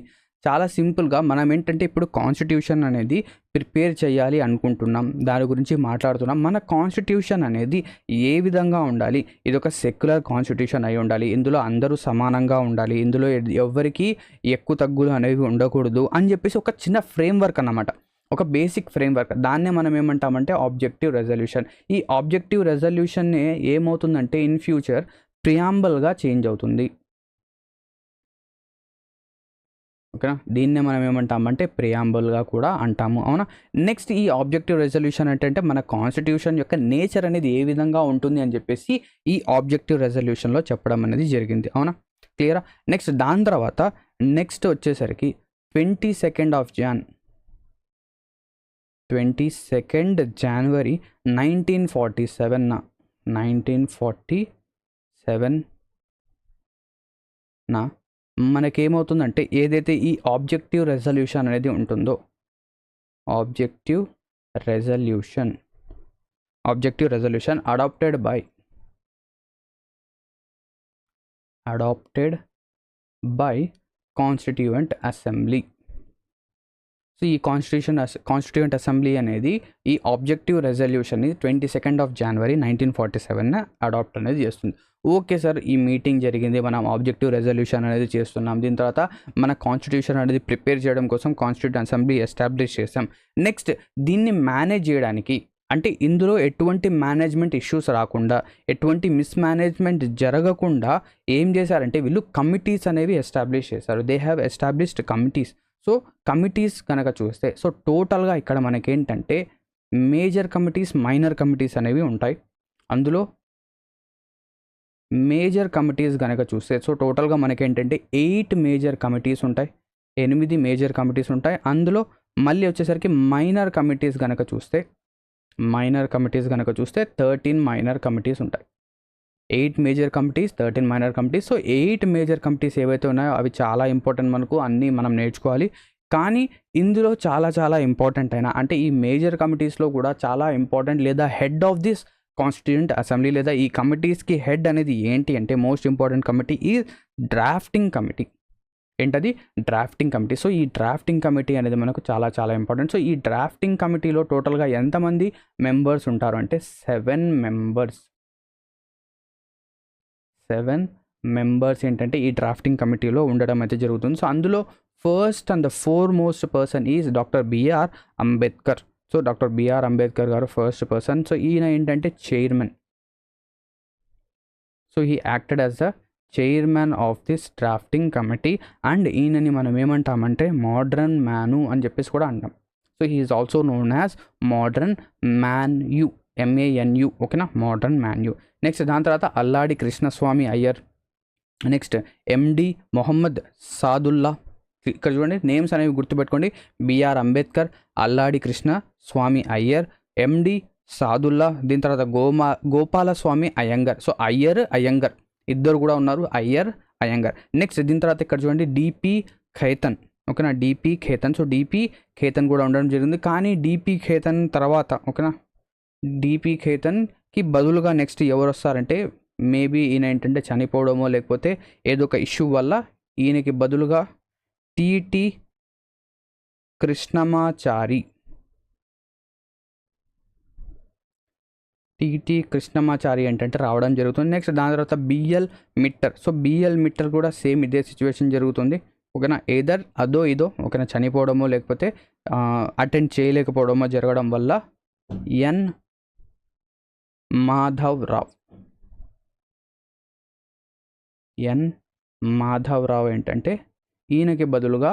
చాలా సింపుల్గా మనం ఏంటంటే ఇప్పుడు కాన్స్టిట్యూషన్ అనేది ప్రిపేర్ చేయాలి అనుకుంటున్నాం, దాని గురించి మాట్లాడుతున్నాం. మన కాన్స్టిట్యూషన్ అనేది ఏ విధంగా ఉండాలి, ఇది ఒక సెక్యులర్ కాన్స్టిట్యూషన్ అయి ఉండాలి, ఇందులో అందరూ సమానంగా ఉండాలి, ఇందులో ఎవ్వరికీ ఎక్కువ తగ్గులు అనేవి ఉండకూడదు అని చెప్పేసి ఒక చిన్న ఫ్రేమ్వర్క్ అన్నమాట, ఒక బేసిక్ ఫ్రేమ్వర్క్. దాన్నే మనం ఏమంటామంటే ఆబ్జెక్టివ్ రెజల్యూషన్. ఈ ఆబ్జెక్టివ్ రెజల్యూషన్నే ఏమవుతుందంటే ఇన్ ఫ్యూచర్ ప్రియాంబల్గా చేంజ్ అవుతుంది, ఓకేనా. దీన్నే మనం ఏమంటామంటే ప్రియాంబుల్గా కూడా అంటాము, అవునా. నెక్స్ట్ ఈ ఆబ్జెక్టివ్ రెజల్యూషన్ అంటే మన కాన్స్టిట్యూషన్ యొక్క నేచర్ అనేది ఏ విధంగా ఉంటుంది అని చెప్పేసి ఈ ఆబ్జెక్టివ్ రెజల్యూషన్లో చెప్పడం అనేది జరిగింది, అవునా. క్లియరా? నెక్స్ట్ దాని తర్వాత నెక్స్ట్ వచ్చేసరికి 22nd January 1947 మనకేమవుతుందంటే ఏదైతే ఈ ఆబ్జెక్టివ్ రెజల్యూషన్ అనేది ఉంటుందో objective resolution adopted by constituent assembly. So ఈ కాన్స్టిట్యూయెంట్ అసెంబ్లీ అనేది ఈ ఆబ్జెక్టివ్ రెజల్యూషన్ని 22nd of January 1947 అడాప్ట్ అనేది చేస్తుంది. ఓకే సార్, ఈ మీటింగ్ జరిగింది, మనం ఆబ్జెక్టివ్ రెజల్యూషన్ అనేది చేస్తున్నాం, దీని తర్వాత మన కాన్స్టిట్యూషన్ అనేది ప్రిపేర్ చేయడం కోసం కాన్స్టిట్యూయెంట్ అసెంబ్లీ ఎస్టాబ్లిష్ చేసాం. నెక్స్ట్ దీన్ని మేనేజ్ చేయడానికి అంటే ఇందులో ఎటువంటి మేనేజ్మెంట్ ఇష్యూస్ రాకుండా, ఎటువంటి మిస్మేనేజ్మెంట్ జరగకుండా ఏం చేశారంటే వీళ్ళు కమిటీస్ అనేవి ఎస్టాబ్లిష్ చేశారు. They have established committees. So committees కనుక చూస్తే సో టోటల్గా ఇక్కడ మనకేంటంటే మేజర్ కమిటీస్, మైనర్ కమిటీస్ అనేవి ఉంటాయి. అందులో మేజర్ కమిటీస్ కనుక చూస్తే సో టోటల్గా మనకేంటంటే 8 మేజర్ కమిటీస్ ఉంటాయి, 8 మేజర్ కమిటీస్ ఉంటాయి. అందులో మళ్ళీ వచ్చేసరికి మైనర్ కమిటీస్ కనుక చూస్తే 13 మైనర్ కమిటీస్ ఉంటాయి. 8 major committees, 13 minor committees. So 8 major committees ఏవైతే ఉన్నాయో అవి చాలా ఇంపార్టెంట్, మనకు అన్నీ మనం నేర్చుకోవాలి. కానీ ఇందులో చాలా ఇంపార్టెంట్ అయినా అంటే ఈ మేజర్ కమిటీస్లో కూడా చాలా ఇంపార్టెంట్ లేదా head of this constituent assembly లేదా ఈ కమిటీస్కి హెడ్ అనేది ఏంటి అంటే మోస్ట్ ఇంపార్టెంట్ కమిటీ ఈ డ్రాఫ్టింగ్ కమిటీ. ఏంటది? Drafting committee. సో ఈ డ్రాఫ్టింగ్ కమిటీ అనేది మనకు చాలా చాలా ఇంపార్టెంట్. సో ఈ డ్రాఫ్టింగ్ కమిటీలో టోటల్గా ఎంతమంది మెంబర్స్ ఉంటారు అంటే 7 మెంబర్స్. 7 మెంబర్స్ ఏంటంటే ఈ డ్రాఫ్టింగ్ కమిటీలో ఉండడం అయితే జరుగుతుంది. సో అందులో first and the foremost person is doctor B R Ambedkar. So doctor B R Ambedkar గారు ఫస్ట్ పర్సన్. సో ఈయన ఏంటంటే chairman. So he acted as the chairman of this drafting committee and ఈయనని మనం ఏమంటామంటే మోడ్రన్ మ్యాను అని చెప్పేసి కూడా అంటాం. So he is also known as modern Manu, MANU, ఓకేనా, మోడ్రన్ మ్యాన్యు. నెక్స్ట్ దాని తర్వాత అల్లాడి కృష్ణస్వామి అయ్యర్. Next M D Mohammad Saadulla. ఇక్కడ చూడండి నేమ్స్ అనేవి గుర్తుపెట్టుకోండి. బిఆర్ అంబేద్కర్, అల్లాడి కృష్ణ స్వామి అయ్యర్, ఎండి సాదుల్లా. దీని తర్వాత గోపాలస్వామి అయ్యంగర్. సో అయ్యంగర్ ఇద్దరు కూడా ఉన్నారు, అయ్యంగర్. నెక్స్ట్ దీని తర్వాత ఇక్కడ చూడండి డిపి ఖేతన్, ఓకేనా, DP Khetan. So DP Khetan కూడా ఉండడం జరిగింది. కానీ డిపి ఖేతన్ తర్వాత, ఓకేనా, డిపి ఖేతన్కి బదులుగా నెక్స్ట్ ఎవరు వస్తారంటే మేబీ ఈయన ఏంటంటే చనిపోవడమో లేకపోతే ఏదో ఒక ఇష్యూ వల్ల ఈయనకి బదులుగా టిటి కృష్ణమాచారి ఏంటంటే రావడం జరుగుతుంది. నెక్స్ట్ దాని తర్వాత BL Mitter. So BL Mitter కూడా సేమ్ ఇదే సిచ్యువేషన్ జరుగుతుంది, ఓకేనా, ఏదర్ అదో ఇదో, ఓకేనా, చనిపోవడమో లేకపోతే అటెండ్ చేయలేకపోవడమో జరగడం వల్ల ఎన్ మాధవరావు ఏంటంటే ఈయనకి బదులుగా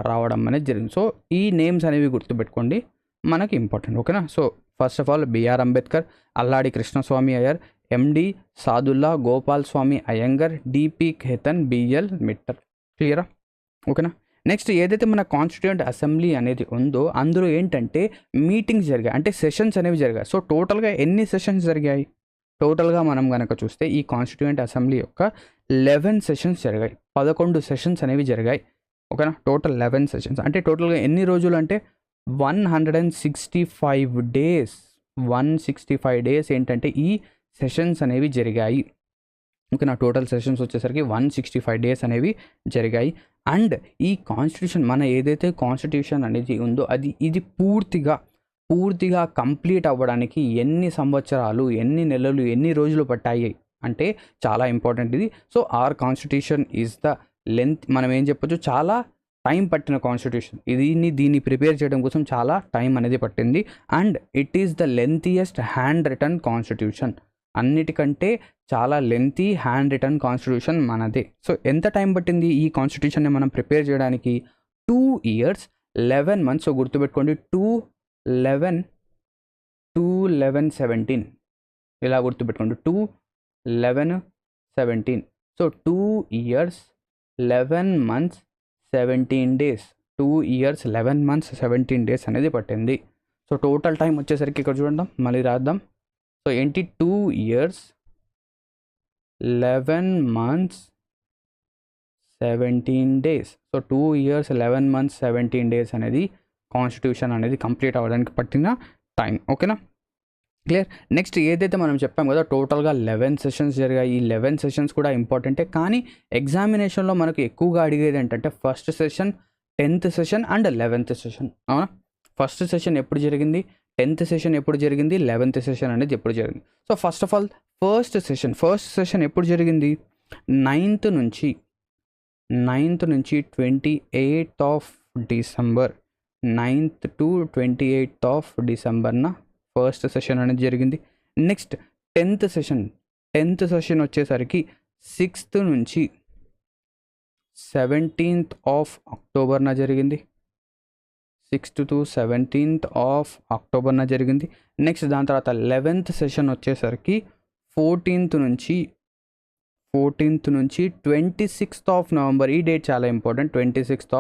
రావడం అనేది జరిగింది. సో ఈ నేమ్స్ అనేవి గుర్తుపెట్టుకోండి, మనకి ఇంపార్టెంట్, ఓకేనా. So first of all B R Ambedkar, Alladi Krishnaswami Ayyar, M D Saadulla, Gopal Swami Ayyangar, D P Khaitan, B L Mitter. క్లియరా? ఓకేనా. నెక్స్ట్ ఏదైతే మన కాన్స్టిట్యూయెంట్ అసెంబ్లీ అనేది ఉందో అందులో ఏంటంటే మీటింగ్స్ జరిగాయి, అంటే సెషన్స్ అనేవి జరిగాయి. సో టోటల్గా ఎన్ని సెషన్స్ జరిగాయి? టోటల్గా మనం కనుక చూస్తే ఈ కాన్స్టిట్యూయెంట్ అసెంబ్లీ యొక్క 11 సెషన్స్ జరిగాయి. 11 సెషన్స్ అనేవి జరిగాయి, ఓకేనా. టోటల్ 11 సెషన్స్ అంటే టోటల్గా ఎన్ని రోజులు అంటే 165 డేస్. 165 డేస్ ఏంటంటే ఈ సెషన్స్ అనేవి జరిగాయి, ఓకేనా. టోటల్ సెషన్స్ వచ్చేసరికి 165 డేస్ అనేవి జరిగాయి. అండ్ ఈ కాన్స్టిట్యూషన్ మన ఏదైతే కాన్స్టిట్యూషన్ అనేది ఉందో ఇది పూర్తిగా కంప్లీట్ అవ్వడానికి ఎన్ని సంవత్సరాలు, ఎన్ని నెలలు, ఎన్ని రోజులు పట్టాయి అంటే చాలా ఇంపార్టెంట్ ఇది. So our constitution is the length, మనం ఏం చెప్పొచ్చు, చాలా టైం పట్టిన కాన్స్టిట్యూషన్. దీన్ని ప్రిపేర్ చేయడం కోసం చాలా టైం అనేది పట్టింది. And it is the lengthiest hand written constitution. అన్నిటికంటే చాలా లెంతీ హ్యాండ్ రిటన్ కాన్స్టిట్యూషన్ మనదే. సో ఎంత టైం పట్టింది ఈ కాన్స్టిట్యూషన్ని మనం ప్రిపేర్ చేయడానికి? 2 years 11 months. సో గుర్తుపెట్టుకోండి 2/11/17 ఇలా గుర్తుపెట్టుకోండి 2/11/17. So 2 years 11 months 17 days. 2 years 11 months 17 days అనేది పట్టింది. సో టోటల్ టైం వచ్చేసరికి ఇక్కడ చూడండి, మళ్ళీ రాద్దాం. సో ఏంటి 2 years 11 months 17 days. So 2 years 11 months 17 days అనేది కాన్స్టిట్యూషన్ అనేది కంప్లీట్ అవ్వడానికి పట్టిన టైం, ఓకేనా. క్లియర్. నెక్స్ట్ ఏదైతే మనం చెప్పాం కదా టోటల్గా 11 సెషన్స్ జరిగాయి. ఈ 11 సెషన్స్ కూడా ఇంపార్టెంటే, కానీ ఎగ్జామినేషన్లో మనకు ఎక్కువగా అడిగేది ఏంటంటే first session, 10th session and 11th session, అవునా. ఫస్ట్ సెషన్ ఎప్పుడు జరిగింది, 10th సెషన్ ఎప్పుడు జరిగింది, 11th సెషన్ అనేది ఎప్పుడు జరిగింది. So first of all first session ఎప్పుడు జరిగింది? 9th నుంచి 28th December. 9th to 28th December first session అనేది జరిగింది. నెక్స్ట్ 10th సెషన్ వచ్చేసరికి 6th నుంచి 17th October జరిగింది. 6th to 17th October జరిగింది. నెక్స్ట్ దాని తర్వాత 11th సెషన్ వచ్చేసరికి 14th నుంచి 26th November. ఈ డేట్ చాలా ఇంపార్టెంట్. 26th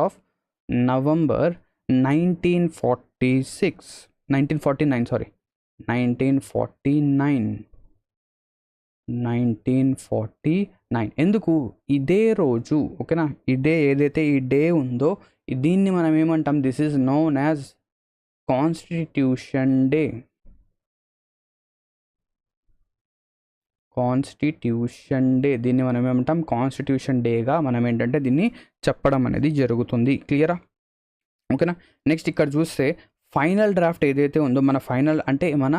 November 1949. ఎందుకు ఇదే రోజు, ఓకేనా, ఇదే ఏదైతే ఈ డే ఉందో దీన్ని మనం ఏమంటాం, this is known as constitution day. Constitution day, దీన్ని మనం ఏమంటాం కాన్స్టిట్యూషన్ డేగా మనం ఏంటంటే దీన్ని చెప్పడం అనేది జరుగుతుంది. క్లియరా? ఓకేనా. నెక్స్ట్ ఇక్కడ చూస్తే ఫైనల్ డ్రాఫ్ట్ ఏదైతే ఉందో మన ఫైనల్ అంటే మన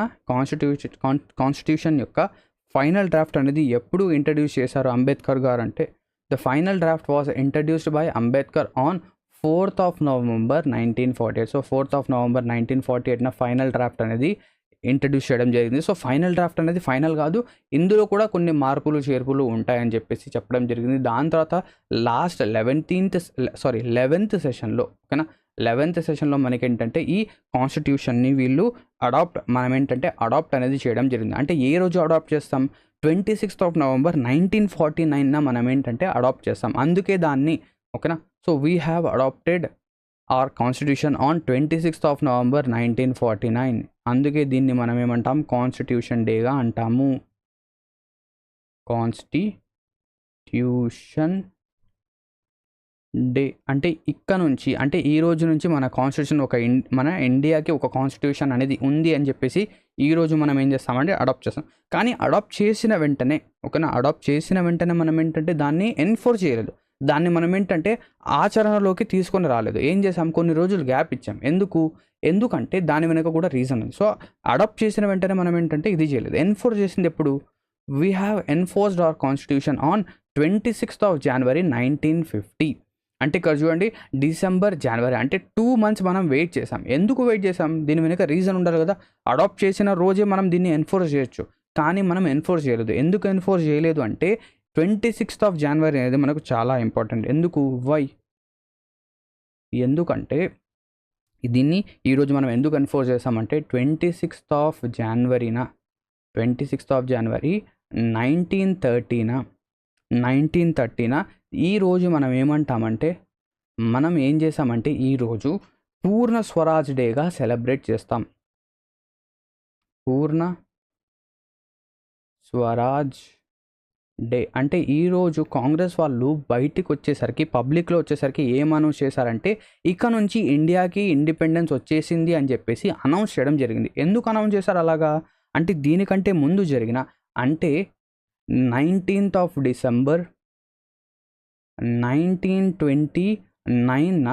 కాన్స్టిట్యూషన్ యొక్క ఫైనల్ డ్రాఫ్ట్ అనేది ఎప్పుడు ఇంట్రడ్యూస్ చేశారు అంబేద్కర్ గారు అంటే the final draft was introduced by Ambedkar on 4th November 1948. So 4th November 1948 final draft అనేది ఇంట్రడ్యూస్ చేయడం జరిగింది. సో ఫైనల్ డ్రాఫ్ట్ అనేది ఫైనల్ కాదు, ఇందులో కూడా కొన్ని మార్పులు చేర్పులు ఉంటాయని చెప్పేసి చెప్పడం జరిగింది. దాని తర్వాత లాస్ట్ 11th సెషన్లో ఓకేనా 11th సెషన్లో మనకి ఏంటంటే ఈ కాన్స్టిట్యూషన్ని వీళ్ళు మనం ఏంటంటే అడాప్ట్ అనేది చేయడం జరిగింది. అంటే ఏ రోజు అడాప్ట్ చేస్తాం? 26th November 1949 మనం ఏంటంటే అడాప్ట్ చేస్తాం. అందుకే దాన్ని ఓకేనా. So we have adapted our constitution on 26th November 1949. అందుకే దీన్ని మనం ఏమంటాం కాన్స్టిట్యూషన్ డేగా అంటాము. కాన్స్టిట్యూషన్ డే అంటే ఇక్కడ నుంచి అంటే ఈ రోజు నుంచి మన కాన్స్టిట్యూషన్ మన ఇండియాకి ఒక కాన్స్టిట్యూషన్ అనేది ఉంది అని చెప్పేసి ఈరోజు మనం ఏం చేస్తామంటే అడాప్ట్ చేస్తాం. కానీ అడాప్ట్ చేసిన వెంటనే మనం ఏంటంటే దాన్ని ఎన్ఫోర్స్ చేయలేదు, దాన్ని మనం ఏంటంటే ఆచరణలోకి తీసుకొని రాలేదు. ఏం చేసాం? కొన్ని రోజులు గ్యాప్ ఇచ్చాం. ఎందుకంటే దాని వెనుక కూడా రీజన్ ఉంది. సో అడాప్ట్ చేసిన వెంటనే మనం ఏంటంటే ఇది చేయలేదు. ఎన్ఫోర్స్ చేసింది ఎప్పుడు? We have enforced our constitution on 26th January 1950. అంటే ఇక్కడ చూడండి డిసెంబర్ జనవరి అంటే 2 months మనం వెయిట్ చేసాం. ఎందుకు వెయిట్ చేసాం? దీని వెనుక రీజన్ ఉండాలి కదా. అడాప్ట్ చేసిన రోజే మనం దీన్ని ఎన్ఫోర్స్ చేయొచ్చు, కానీ మనం ఎన్ఫోర్స్ చేయలేదు. ఎందుకు ఎన్ఫోర్స్ చేయలేదు అంటే 26th January అనేది మనకు చాలా ఇంపార్టెంట్. ఎందుకంటే దీన్ని ఈరోజు మనం ఎందుకు ఎన్ఫోర్స్ చేస్తామంటే 26th January 1930 ఈరోజు మనం ఏమంటామంటే మనం ఏం చేసామంటే ఈరోజు పూర్ణ స్వరాజ్ డేగా సెలబ్రేట్ చేస్తాం. పూర్ణ స్వరాజ్ డే అంటే ఈరోజు కాంగ్రెస్ వాళ్ళు బయటికి వచ్చేసరికి పబ్లిక్లో వచ్చేసరికి ఏం అనౌన్స్ చేశారంటే ఇక నుంచి ఇండియాకి ఇండిపెండెన్స్ వచ్చేసింది అని చెప్పేసి అనౌన్స్ చేయడం జరిగింది. ఎందుకు అనౌన్స్ చేశారు అలాగా అంటే దీనికంటే ముందు జరిగిన అంటే 19th December 1929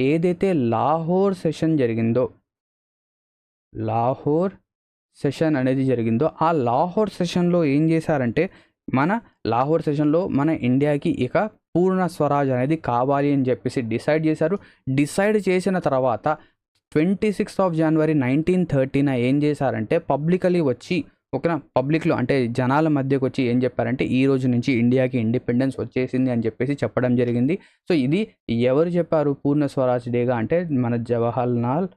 ఏదైతే లాహోర్ సెషన్ అనేది జరిగిందో ఆ లాహోర్ సెషన్లో ఏం చేశారంటే మన ఇండియాకి ఇక పూర్ణ స్వరాజ్ అనేది కావాలి అని చెప్పేసి డిసైడ్ చేశారు. డిసైడ్ చేసిన తర్వాత 26th January 1930 ఏం చేశారంటే పబ్లికలీ వచ్చి ఓకేనా పబ్లిక్లో అంటే జనాల మధ్యకు వచ్చి ఏం చెప్పారంటే ఈ రోజు నుంచి ఇండియాకి ఇండిపెండెన్స్ వచ్చేసింది అని చెప్పేసి చెప్పడం జరిగింది. సో ఇది ఎవరు చెప్పారు పూర్ణ స్వరాజ్ డేగా అంటే మన జవహర్లాల్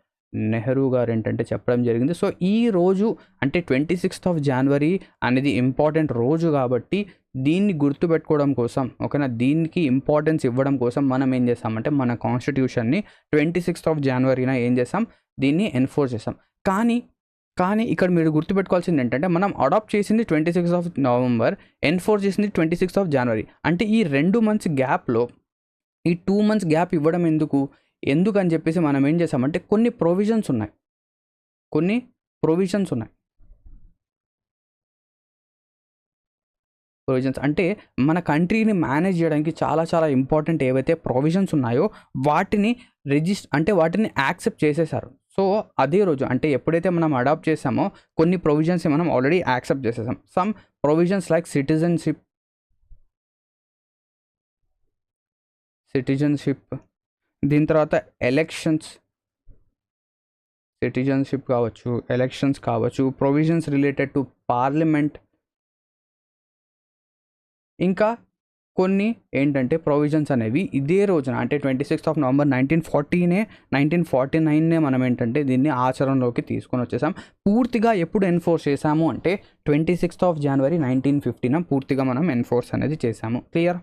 నెహ్రూ గారు ఏంటంటే చెప్పడం జరిగింది. సో ఈ రోజు అంటే 26th January అనేది ఇంపార్టెంట్ రోజు కాబట్టి దీన్ని గుర్తుపెట్టుకోవడం కోసం ఓకేనా దీనికి ఇంపార్టెన్స్ ఇవ్వడం కోసం మనం ఏం చేస్తామంటే మన కాన్స్టిట్యూషన్ని 26th January ఏం చేస్తాం దీన్ని ఎన్ఫోర్స్ చేస్తాం. కానీ ఇక్కడ మీరు గుర్తుపెట్టుకోవాల్సింది ఏంటంటే మనం అడాప్ట్ చేసింది 26th November, ఎన్ఫోర్స్ చేసింది 26th January. అంటే ఈ 2 months గ్యాప్లో ఈ 2 months గ్యాప్ ఇవ్వడం ఎందుకని చెప్పేసి మనం ఏం చేసామంటే కొన్ని ప్రొవిజన్స్ ఉన్నాయి. ప్రొవిజన్స్ అంటే మన కంట్రీని మేనేజ్ చేయడానికి చాలా చాలా ఇంపార్టెంట్ ఏవైతే ప్రొవిజన్స్ ఉన్నాయో వాటిని వాటిని యాక్సెప్ట్ చేసేసారు. సో అదే రోజు అంటే ఎప్పుడైతే మనం అడాప్ట్ చేసామో కొన్ని ప్రొవిజన్స్ మనం ఆల్రెడీ యాక్సెప్ట్ చేసేసాం. సమ్ ప్రొవిజన్స్ లైక్ సిటిజన్షిప్ దీని తర్వాత సిటిజన్షిప్ కావచ్చు, ఎలక్షన్స్ కావచ్చు, ప్రొవిజన్స్ రిలేటెడ్ టు పార్లమెంట్, ఇంకా కొన్ని ఏంటంటే ప్రొవిజన్స్ అనేవి ఇదే రోజున అంటే 26th November 1949 మనం ఏంటంటే దీన్ని ఆచరణలోకి తీసుకొని వచ్చేసాం. పూర్తిగా ఎప్పుడు ఎన్ఫోర్స్ చేసాము అంటే 26th January 1950 పూర్తిగా మనం ఎన్ఫోర్స్ అనేది చేసాము. క్లియర్?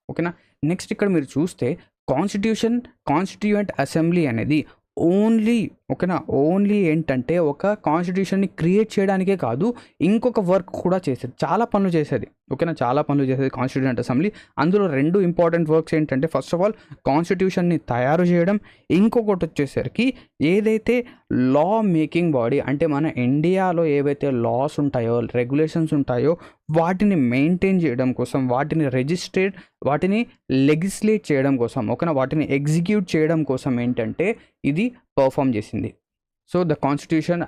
ఓకేనా. నెక్స్ట్ ఇక్కడ మీరు చూస్తే కాన్స్టిట్యూంట్ అసెంబ్లీ అనేది ఓన్లీ ఓకేనా. ఓన్లీ ఏంటంటే ఒక కాన్స్టిట్యూషన్ని క్రియేట్ చేయడానికే కాదు, ఇంకొక వర్క్ కూడా చేసేది, చాలా పనులు చేసేది. ఓకేనా, చాలా పనులు చేసేది కాన్స్టిట్యూయెంట్ అసెంబ్లీ. అందులో 2 ఇంపార్టెంట్ వర్క్స్ ఏంటంటే, ఫస్ట్ ఆఫ్ ఆల్ కాన్స్టిట్యూషన్ని తయారు చేయడం, ఇంకొకటి వచ్చేసరికి ఏదైతే లా మేకింగ్ బాడీ అంటే మన ఇండియాలో ఏవైతే లాస్ ఉంటాయో, రెగ్యులేషన్స్ ఉంటాయో వాటిని మెయింటైన్ చేయడం కోసం, వాటిని లెజిస్లేట్ చేయడం కోసం, ఓకేనా, వాటిని ఎగ్జిక్యూట్ చేయడం కోసం ఏంటంటే ఇది పర్ఫామ్ చేసింది. So the constituent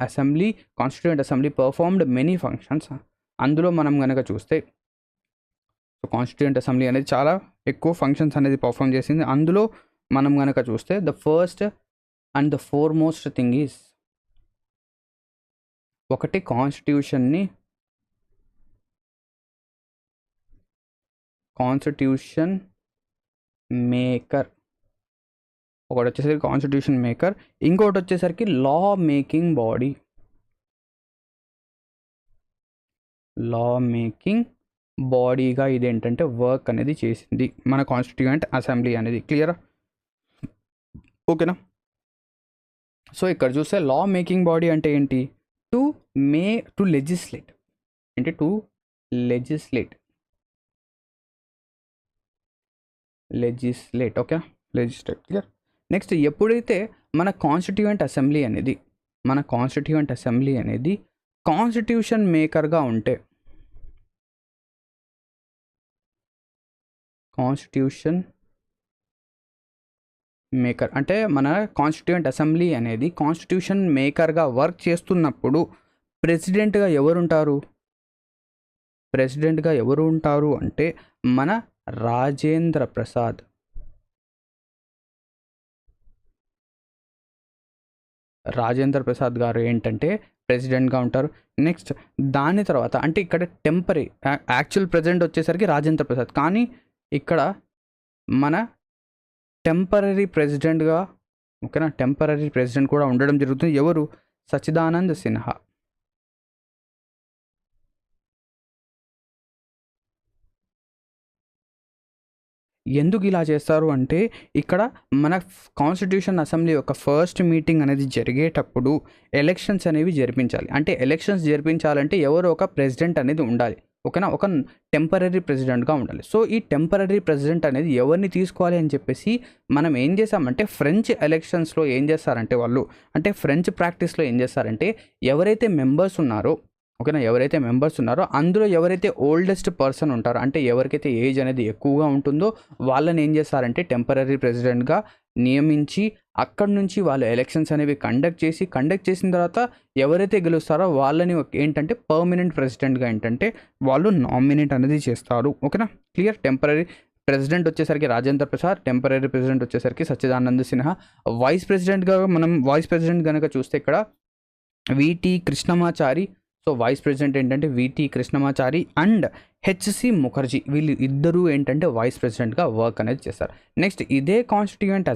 assembly performed many functions. అందులో మనం కనుక చూస్తే కాన్స్టిట్యూయెంట్ అసెంబ్లీ అనేది చాలా ఎక్కువ ఫంక్షన్స్ అనేది పర్ఫామ్ చేసింది. అందులో మనం కనుక చూస్తే the first and the foremost thing is ఒకటి కాన్స్టిట్యూషన్ మేకర్, ఒకటి వచ్చేసరికి కాన్స్టిట్యూషన్ మేకర్, ఇంకొకటి వచ్చేసరికి లా మేకింగ్ బాడీగా ఇదేంటంటే వర్క్ అనేది చేసింది మన కాన్స్టిట్యూయెంట్ అసెంబ్లీ అనేది. క్లియరా? ఓకేనా. సో ఇక్కడ చూస్తే లా మేకింగ్ బాడీ అంటే ఏంటి, టు లెజిస్లేట్, ఏంటి, to legislate, okay, legislate. Clear. Next, ఎప్పుడైతే మన కాన్స్టిట్యూయెంట్ అసెంబ్లీ అనేది కాన్స్టిట్యూషన్ మేకర్గా ఉంటే, కాన్స్టిట్యూషన్ మేకర్ అంటే మన కాన్స్టిట్యూయెంట్ అసెంబ్లీ అనేది కాన్స్టిట్యూషన్ మేకర్గా వర్క్ చేస్తున్నప్పుడు ప్రెసిడెంట్గా ఎవరు ఉంటారు అంటే మన రాజేంద్ర ప్రసాద్ గారు ఏంటంటే ప్రెసిడెంట్గా ఉంటారు. నెక్స్ట్ దాని తర్వాత అంటే ఇక్కడ యాక్చువల్ ప్రెసిడెంట్ వచ్చేసరికి రాజేంద్ర ప్రసాద్, కానీ ఇక్కడ మన టెంపరీ ప్రెసిడెంట్గా, ఓకేనా, టెంపరీ ప్రెసిడెంట్ కూడా ఉండడం జరుగుతుంది. ఎవరు? సచ్చిదానంద్ సిన్హా. ఎందుకు ఇలా చేస్తారు అంటే ఇక్కడ మన కాన్స్టిట్యూషన్ అసెంబ్లీ యొక్క ఫస్ట్ మీటింగ్ అనేది జరిగేటప్పుడు ఎలక్షన్స్ అనేవి జరిపించాలి. అంటే ఎలక్షన్స్ జరిపించాలంటే ఎవరో ఒక ప్రెసిడెంట్ అనేది ఉండాలి, ఓకేనా, ఒక టెంపరీ ప్రెసిడెంట్గా ఉండాలి. సో ఈ టెంపరీ ప్రెసిడెంట్ అనేది ఎవరిని తీసుకోవాలి అని చెప్పేసి మనం ఏం చేసామంటే ఫ్రెంచ్ ఎలక్షన్స్లో ఏం చేస్తారంటే వాళ్ళు, అంటే ఫ్రెంచ్ ప్రాక్టీస్లో ఏం చేస్తారంటే ఎవరైతే మెంబర్స్ ఉన్నారో, ఓకేనా, అందులో ఎవరైతే ఓల్డెస్ట్ పర్సన్ ఉంటారో, అంటే ఎవరికైతే ఏజ్ అనేది ఎక్కువగా ఉంటుందో వాళ్ళని ఏం చేస్తారంటే టెంపరీ ప్రెసిడెంట్గా నియమించి అక్కడి నుంచి వాళ్ళు ఎలక్షన్స్ అనేవి కండక్ట్ చేసిన తర్వాత ఎవరైతే గెలుస్తారో వాళ్ళని ఏంటంటే పర్మనెంట్ ప్రెసిడెంట్గా ఏంటంటే వాళ్ళు నామినేట్ అనేది చేస్తారు. ఓకేనా, క్లియర్. టెంపరీ ప్రెసిడెంట్ వచ్చేసరికి రాజేంద్ర ప్రసాద్, టెంపరీ ప్రెసిడెంట్ వచ్చేసరికి సచ్చిదానంద్ సిన్హా. వైస్ ప్రెసిడెంట్ కనుక చూస్తే ఇక్కడ విటి కృష్ణమాచారి. సో వైస్ ప్రెసిడెంట్ ఏంటంటే విటి కృష్ణమాచారి అండ్ హెచ్సి ముఖర్జీ, వీళ్ళు ఇద్దరు ఏంటంటే వైస్ ప్రెసిడెంట్గా వర్క్ అనేది చేస్తారు. నెక్స్ట్ ఇదే కాన్స్టిట్యూయెంట్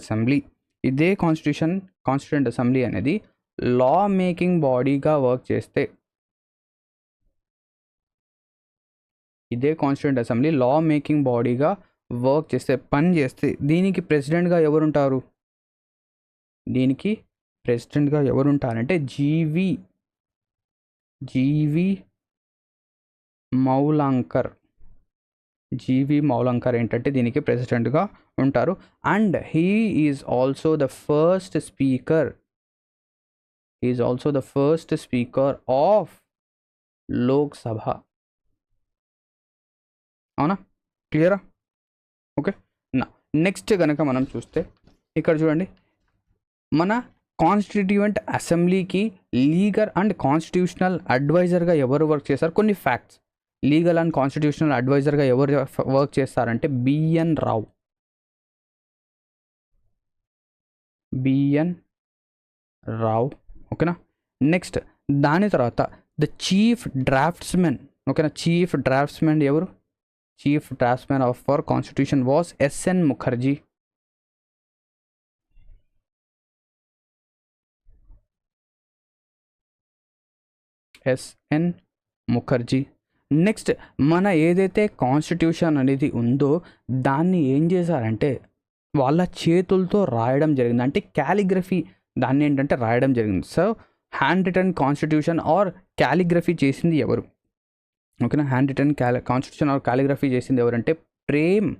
అసెంబ్లీ అనేది లా మేకింగ్ బాడీగా వర్క్ చేస్తే, పని చేస్తే దీనికి ప్రెసిడెంట్గా ఎవరుంటారంటే జీవి మౌలంకర్ ఏంటంటే దీనికి ప్రెసిడెంట్గా ఉంటారు. And he is also the first speaker of Lok Sabha. అవునా, క్లియరా? ఓకే. నెక్స్ట్ కనుక మనం చూస్తే ఇక్కడ చూడండి, మన కాన్స్టిట్యూయెంట్ అసెంబ్లీకి లీగల్ అండ్ కాన్స్టిట్యూషనల్ అడ్వైజర్గా ఎవరు వర్క్ చేస్తారు, కొన్ని ఫ్యాక్ట్స్. లీగల్ అండ్ కాన్స్టిట్యూషనల్ అడ్వైజర్గా ఎవరు వర్క్ చేస్తారంటే బిఎన్ రావ్. ఓకేనా. నెక్స్ట్ దాని తర్వాత ద చీఫ్ డ్రాఫ్ట్స్మెన్. ఓకేనా, chief draftsmen of for constitution was S N Mukherjee. Next మన ఏదైతే కాన్స్టిట్యూషన్ అనేది ఉందో దాన్ని ఏం చేశారంటే వాళ్ళ చేతులతో రాయడం జరిగింది, అంటే క్యాలిగ్రఫీ దాన్ని ఏంటంటే రాయడం జరిగింది. So hand written constitution are calligraphy చేసింది ఎవరు? ఓకేనా, hand written constitution are calligraphy చేసింది ఎవరంటే ప్రేమ్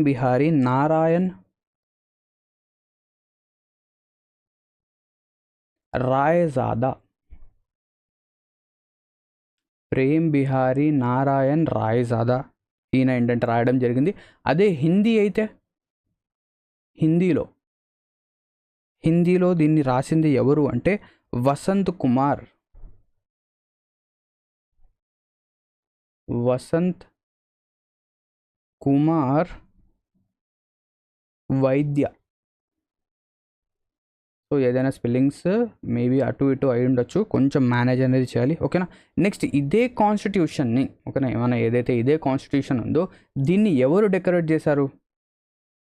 బిహారీ నారాయణ్ రాయజాదా. ప్రేమ్ బిహారీ నారాయణ్ రాయజాదా ఈయన ఏంటంటే రాయడం జరిగింది. అదే హిందీ అయితే హిందీలో దీన్ని రాసింది ఎవరు అంటే వసంత్ కుమార్ వైద్య. సో ఏదైనా స్పెల్లింగ్స్ మేబీ అటు ఇటు అయి ఉండొచ్చు, కొంచెం మేనేజ్ అనేది చేయాలి. ఓకేనా, నెక్స్ట్ ఇదే కాన్స్టిట్యూషన్ని, ఓకేనా, ఏమైనా ఏదైతే ఇదే కాన్స్టిట్యూషన్ ఉందో దీన్ని ఎవరు డెకరేట్ చేశారు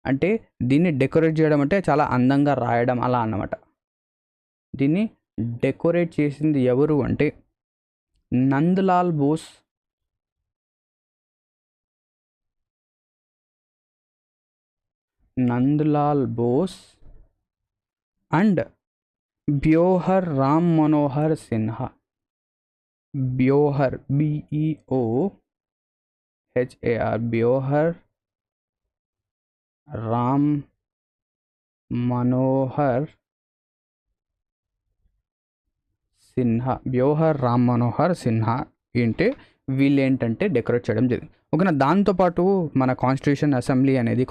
అంటే, దీన్ని డెకరేట్ చేయడం అంటే చాలా అందంగా రాయడం అలా అన్నమాట. దీన్ని డెకరేట్ చేసింది ఎవరు అంటే నందలాల్ బోస్ అండ్ బ్యోహర్ రామ్ మనోహర్ సిన్హా. బ్యోహర్ BEOHAR బ్యోహర్ రామ్ మనోహర్ సిన్హా ఏంటి వీళ్ళు ఏంటంటే డెకరేట్ చేయడం జరిగింది. ఓకేనా, దాంతోపాటు మన కాన్స్టిట్యూంట్ అసెంబ్లీ అనేది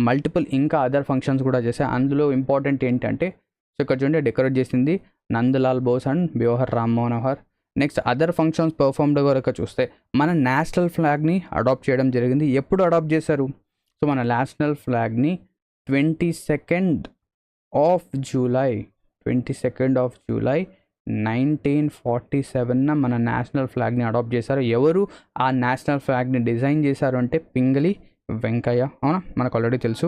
మల్టిపుల్ ఇంకా అదర్ ఫంక్షన్స్ కూడా చేశాయి. అందులో ఇంపార్టెంట్ ఏంటంటే, సో ఇక్కడ చూడండి డెకరేట్ చేసింది Nandalal Bose and Beohar Ram Manohar. Next other functions performed వరకు చూస్తే మన నేషనల్ ఫ్లాగ్ని అడాప్ట్ చేయడం జరిగింది. ఎప్పుడు అడాప్ట్ చేశారు? సో మన నేషనల్ ఫ్లాగ్ని 22nd ఆఫ్ జూలై 1947 మన నేషనల్ ఫ్లాగ్ని అడాప్ట్ చేశారు. ఎవరు ఆ నేషనల్ ఫ్లాగ్ని డిజైన్ చేశారు అంటే పింగళి వెంకయ్య. అవునా, మనకు ఆల్రెడీ తెలుసు.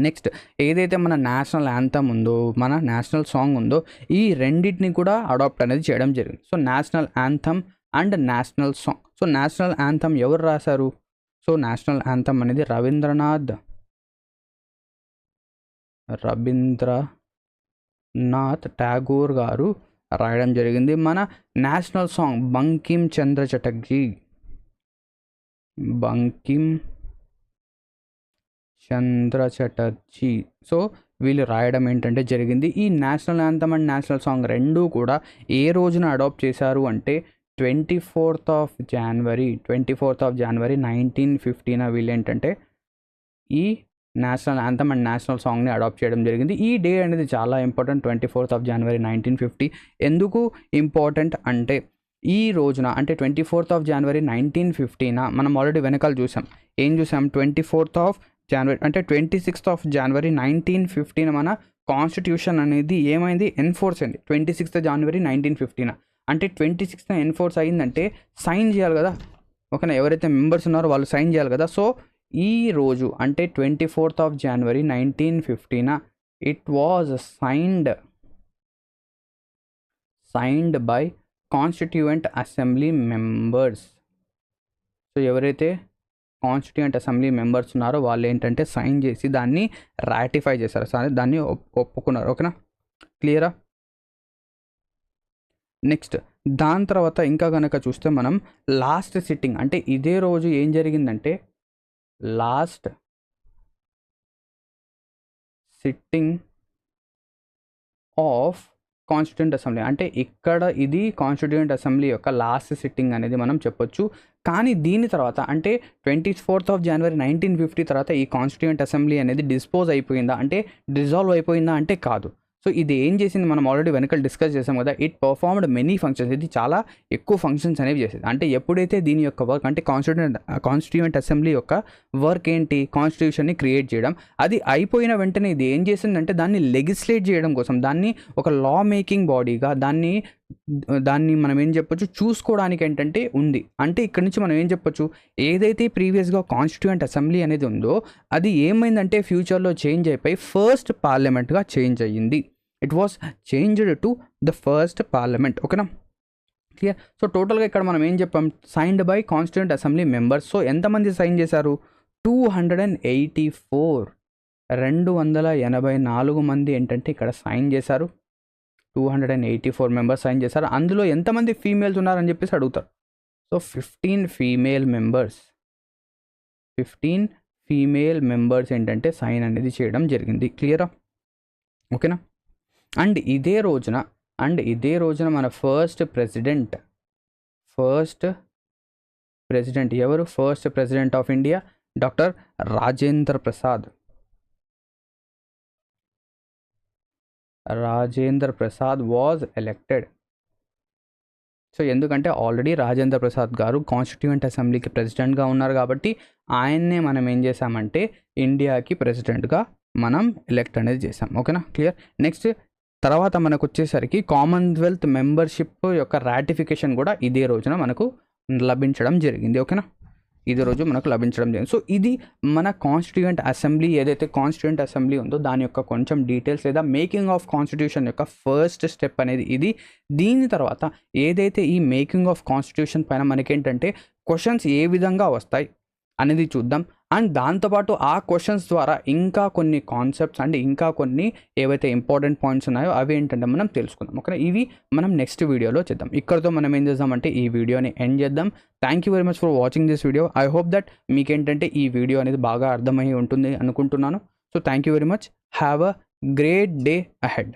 నెక్స్ట్ ఏదైతే మన నేషనల్ యాంథమ్ ఉందో, మన నేషనల్ సాంగ్ ఉందో, ఈ రెండింటిని కూడా అడాప్ట్ అనేది చేయడం జరిగింది. So national anthem and national song. So national anthem ఎవరు రాశారు? సో నేషనల్ యాంథమ్ అనేది రవీంద్రనాథ్ ఠాగూర్ గారు రాయడం జరిగింది. మన national song Bankim Chandra Chatterjee. So వీళ్ళు రాయడం ఏంటంటే జరిగింది. ఈ national anthem and national song రెండూ కూడా ఏ రోజున అడాప్ట్ చేశారు అంటే 24th ఆఫ్ జనవరి 1915 వీళ్ళు ఏంటంటే ఈ నేషనల్ యాంథమ్ అండ్ నేషనల్ సాంగ్ని అడాప్ట్ చేయడం జరిగింది. ఈ డే అనేది చాలా ఇంపార్టెంట్, 24th ఆఫ్ జనవరి 1950. ఎందుకు ఇంపార్టెంట్ అంటే ఈ రోజున అంటే 24th ఆఫ్ జనవరి 1915 మనం ఆల్రెడీ వెనకాల చూసాం. ఏం చూసాం? 24th ఆఫ్ జనవరి అంటే 26th ఆఫ్ జనవరి 1915 మన కాన్స్టిట్యూషన్ అనేది ఏమైంది? ఎన్ఫోర్స్ అయింది 26th జనవరి 1915. అంటే 26th ఎన్ఫోర్స్ అయిందంటే సైన్ చేయాలి కదా. ఓకేనా, ఎవరైతే మెంబర్స్ ఉన్నారో వాళ్ళు సైన్ చేయాలి కదా. సో ఈ రోజు అంటే 24th of January 1915 it was signed by constituent assembly members. So ఎవరైతే కాన్స్టిట్యూయెంట్ అసెంబ్లీ మెంబర్స్ ఉన్నారో వాళ్ళు ఏంటంటే సైన్ చేసి దాన్ని రాటిఫై చేశారు, సరే దాన్ని ఒప్పుకున్నారు. ఓకేనా, క్లియరా? నెక్స్ట్ దాని తర్వాత ఇంకా కనుక చూస్తే మనం లాస్ట్ సిట్టింగ్ అంటే ఇదే రోజు ఏం జరిగిందంటే last sitting of constituent assembly అంటే ఇక్కడ ఇది కాన్స్టిట్యూయెంట్ అసెంబ్లీ యొక్క లాస్ట్ సిట్టింగ్ అనేది మనం చెప్పొచ్చు. కానీ దీని తర్వాత అంటే 24th ఆఫ్ జనవరి 1950 తర్వాత ఈ కాన్స్టిట్యూయెంట్ అసెంబ్లీ అనేది డిస్పోజ్ అయిపోయిందా అంటే డిజాల్వ్ అయిపోయిందా అంటే కాదు. సో ఇది ఏం చేసింది మనం ఆల్రెడీ వెనకాల డిస్కస్ చేసాం కదా. It performed many functions. ఇది చాలా ఎక్కువ ఫంక్షన్స్ అనేవి చేసేది. అంటే ఎప్పుడైతే దీని యొక్క వర్క్ అంటే కాన్స్టిట్యూయెంట్ అసెంబ్లీ యొక్క వర్క్ ఏంటి? కాన్స్టిట్యూషన్ని క్రియేట్ చేయడం. అది అయిపోయిన వెంటనే ఇది ఏం చేసిందంటే దాన్ని లెజిస్లేట్ చేయడం కోసం, దాన్ని ఒక లా మేకింగ్ బాడీగా దాన్ని మనం ఏం చెప్పొచ్చు చూసుకోవడానికి ఏంటంటే ఉంది. అంటే ఇక్కడ నుంచి మనం ఏం చెప్పొచ్చు, ఏదైతే ప్రీవియస్గా కాన్స్టిట్యూయెంట్ అసెంబ్లీ అనేది ఉందో అది ఏమైందంటే ఫ్యూచర్లో చేంజ్ అయిపోయి ఫస్ట్ పార్లమెంట్గా చేంజ్ అయ్యింది. It was changed to the first parliament. ఓకేనా, క్లియర్. సో టోటల్గా ఇక్కడ మనం ఏం చెప్పాం, signed by constituent assembly members. So ఎంతమంది సైన్ చేశారు, 284, 284 మంది ఏంటంటే ఇక్కడ సైన్ చేశారు. 284 మెంబర్స్ సైన్ చేశారు. అందులో ఎంతమంది ఫీమేల్స్ ఉన్నారని చెప్పేసి అడుగుతారు. So 15 female members, 15 female members ఏంటంటే సైన్ అనేది చేయడం జరిగింది. క్లియరా, ఓకేనా. అండ్ ఇదే రోజున మన ఫస్ట్ ప్రెసిడెంట్ ఎవరు, first president of India doctor Rajendra Prasad was elected. So ఎందుకంటే ఆల్రెడీ రాజేంద్ర ప్రసాద్ గారు కాన్స్టిట్యూయెంట్ అసెంబ్లీకి ప్రెసిడెంట్గా ఉన్నారు కాబట్టి ఆయన్నే మనం ఏం చేసామంటే ఇండియాకి ప్రెసిడెంట్గా మనం ఎలెక్ట్ అనేది చేసాం. ఓకేనా, క్లియర్. నెక్స్ట్ తర్వాత మనకు వచ్చేసరికి కామన్వెల్త్ మెంబర్షిప్ యొక్క రాటిఫికేషన్ కూడా ఇదే రోజున మనకు లభించడం జరిగింది. ఓకేనా, ఇదే రోజు మనకు లభించడం జరిగింది. సో ఇది మన కాన్స్టిట్యూయెంట్ అసెంబ్లీ, ఏదైతే కాన్స్టిట్యూయెంట్ అసెంబ్లీ ఉందో దాని యొక్క కొంచెం డీటెయిల్స్ లేదా మేకింగ్ ఆఫ్ కాన్స్టిట్యూషన్ యొక్క ఫస్ట్ స్టెప్ అనేది ఇది. దీని తర్వాత ఏదైతే ఈ మేకింగ్ ఆఫ్ కాన్స్టిట్యూషన్ పైన మనకేంటంటే క్వశ్చన్స్ ఏ విధంగా వస్తాయి అనేది చూద్దాం. అండ్ దాంతోపాటు ఆ క్వశ్చన్స్ ద్వారా ఇంకా కొన్ని కాన్సెప్ట్స్ అండ్ ఇంకా కొన్ని ఏవైతే ఇంపార్టెంట్ పాయింట్స్ ఉన్నాయో అవి ఏంటంటే మనం తెలుసుకుందాం. ఓకే, ఇవి మనం నెక్స్ట్ వీడియోలో చేద్దాం. ఇక్కడతో మనం ఏం చేద్దామంటే ఈ వీడియోని ఎండ్ చేద్దాం. Thank you very much for watching this video. I hope that మీకేంటంటే ఈ వీడియో అనేది బాగా అర్థమై ఉంటుంది అనుకుంటున్నాను. So thank you very much. Have a great day ahead.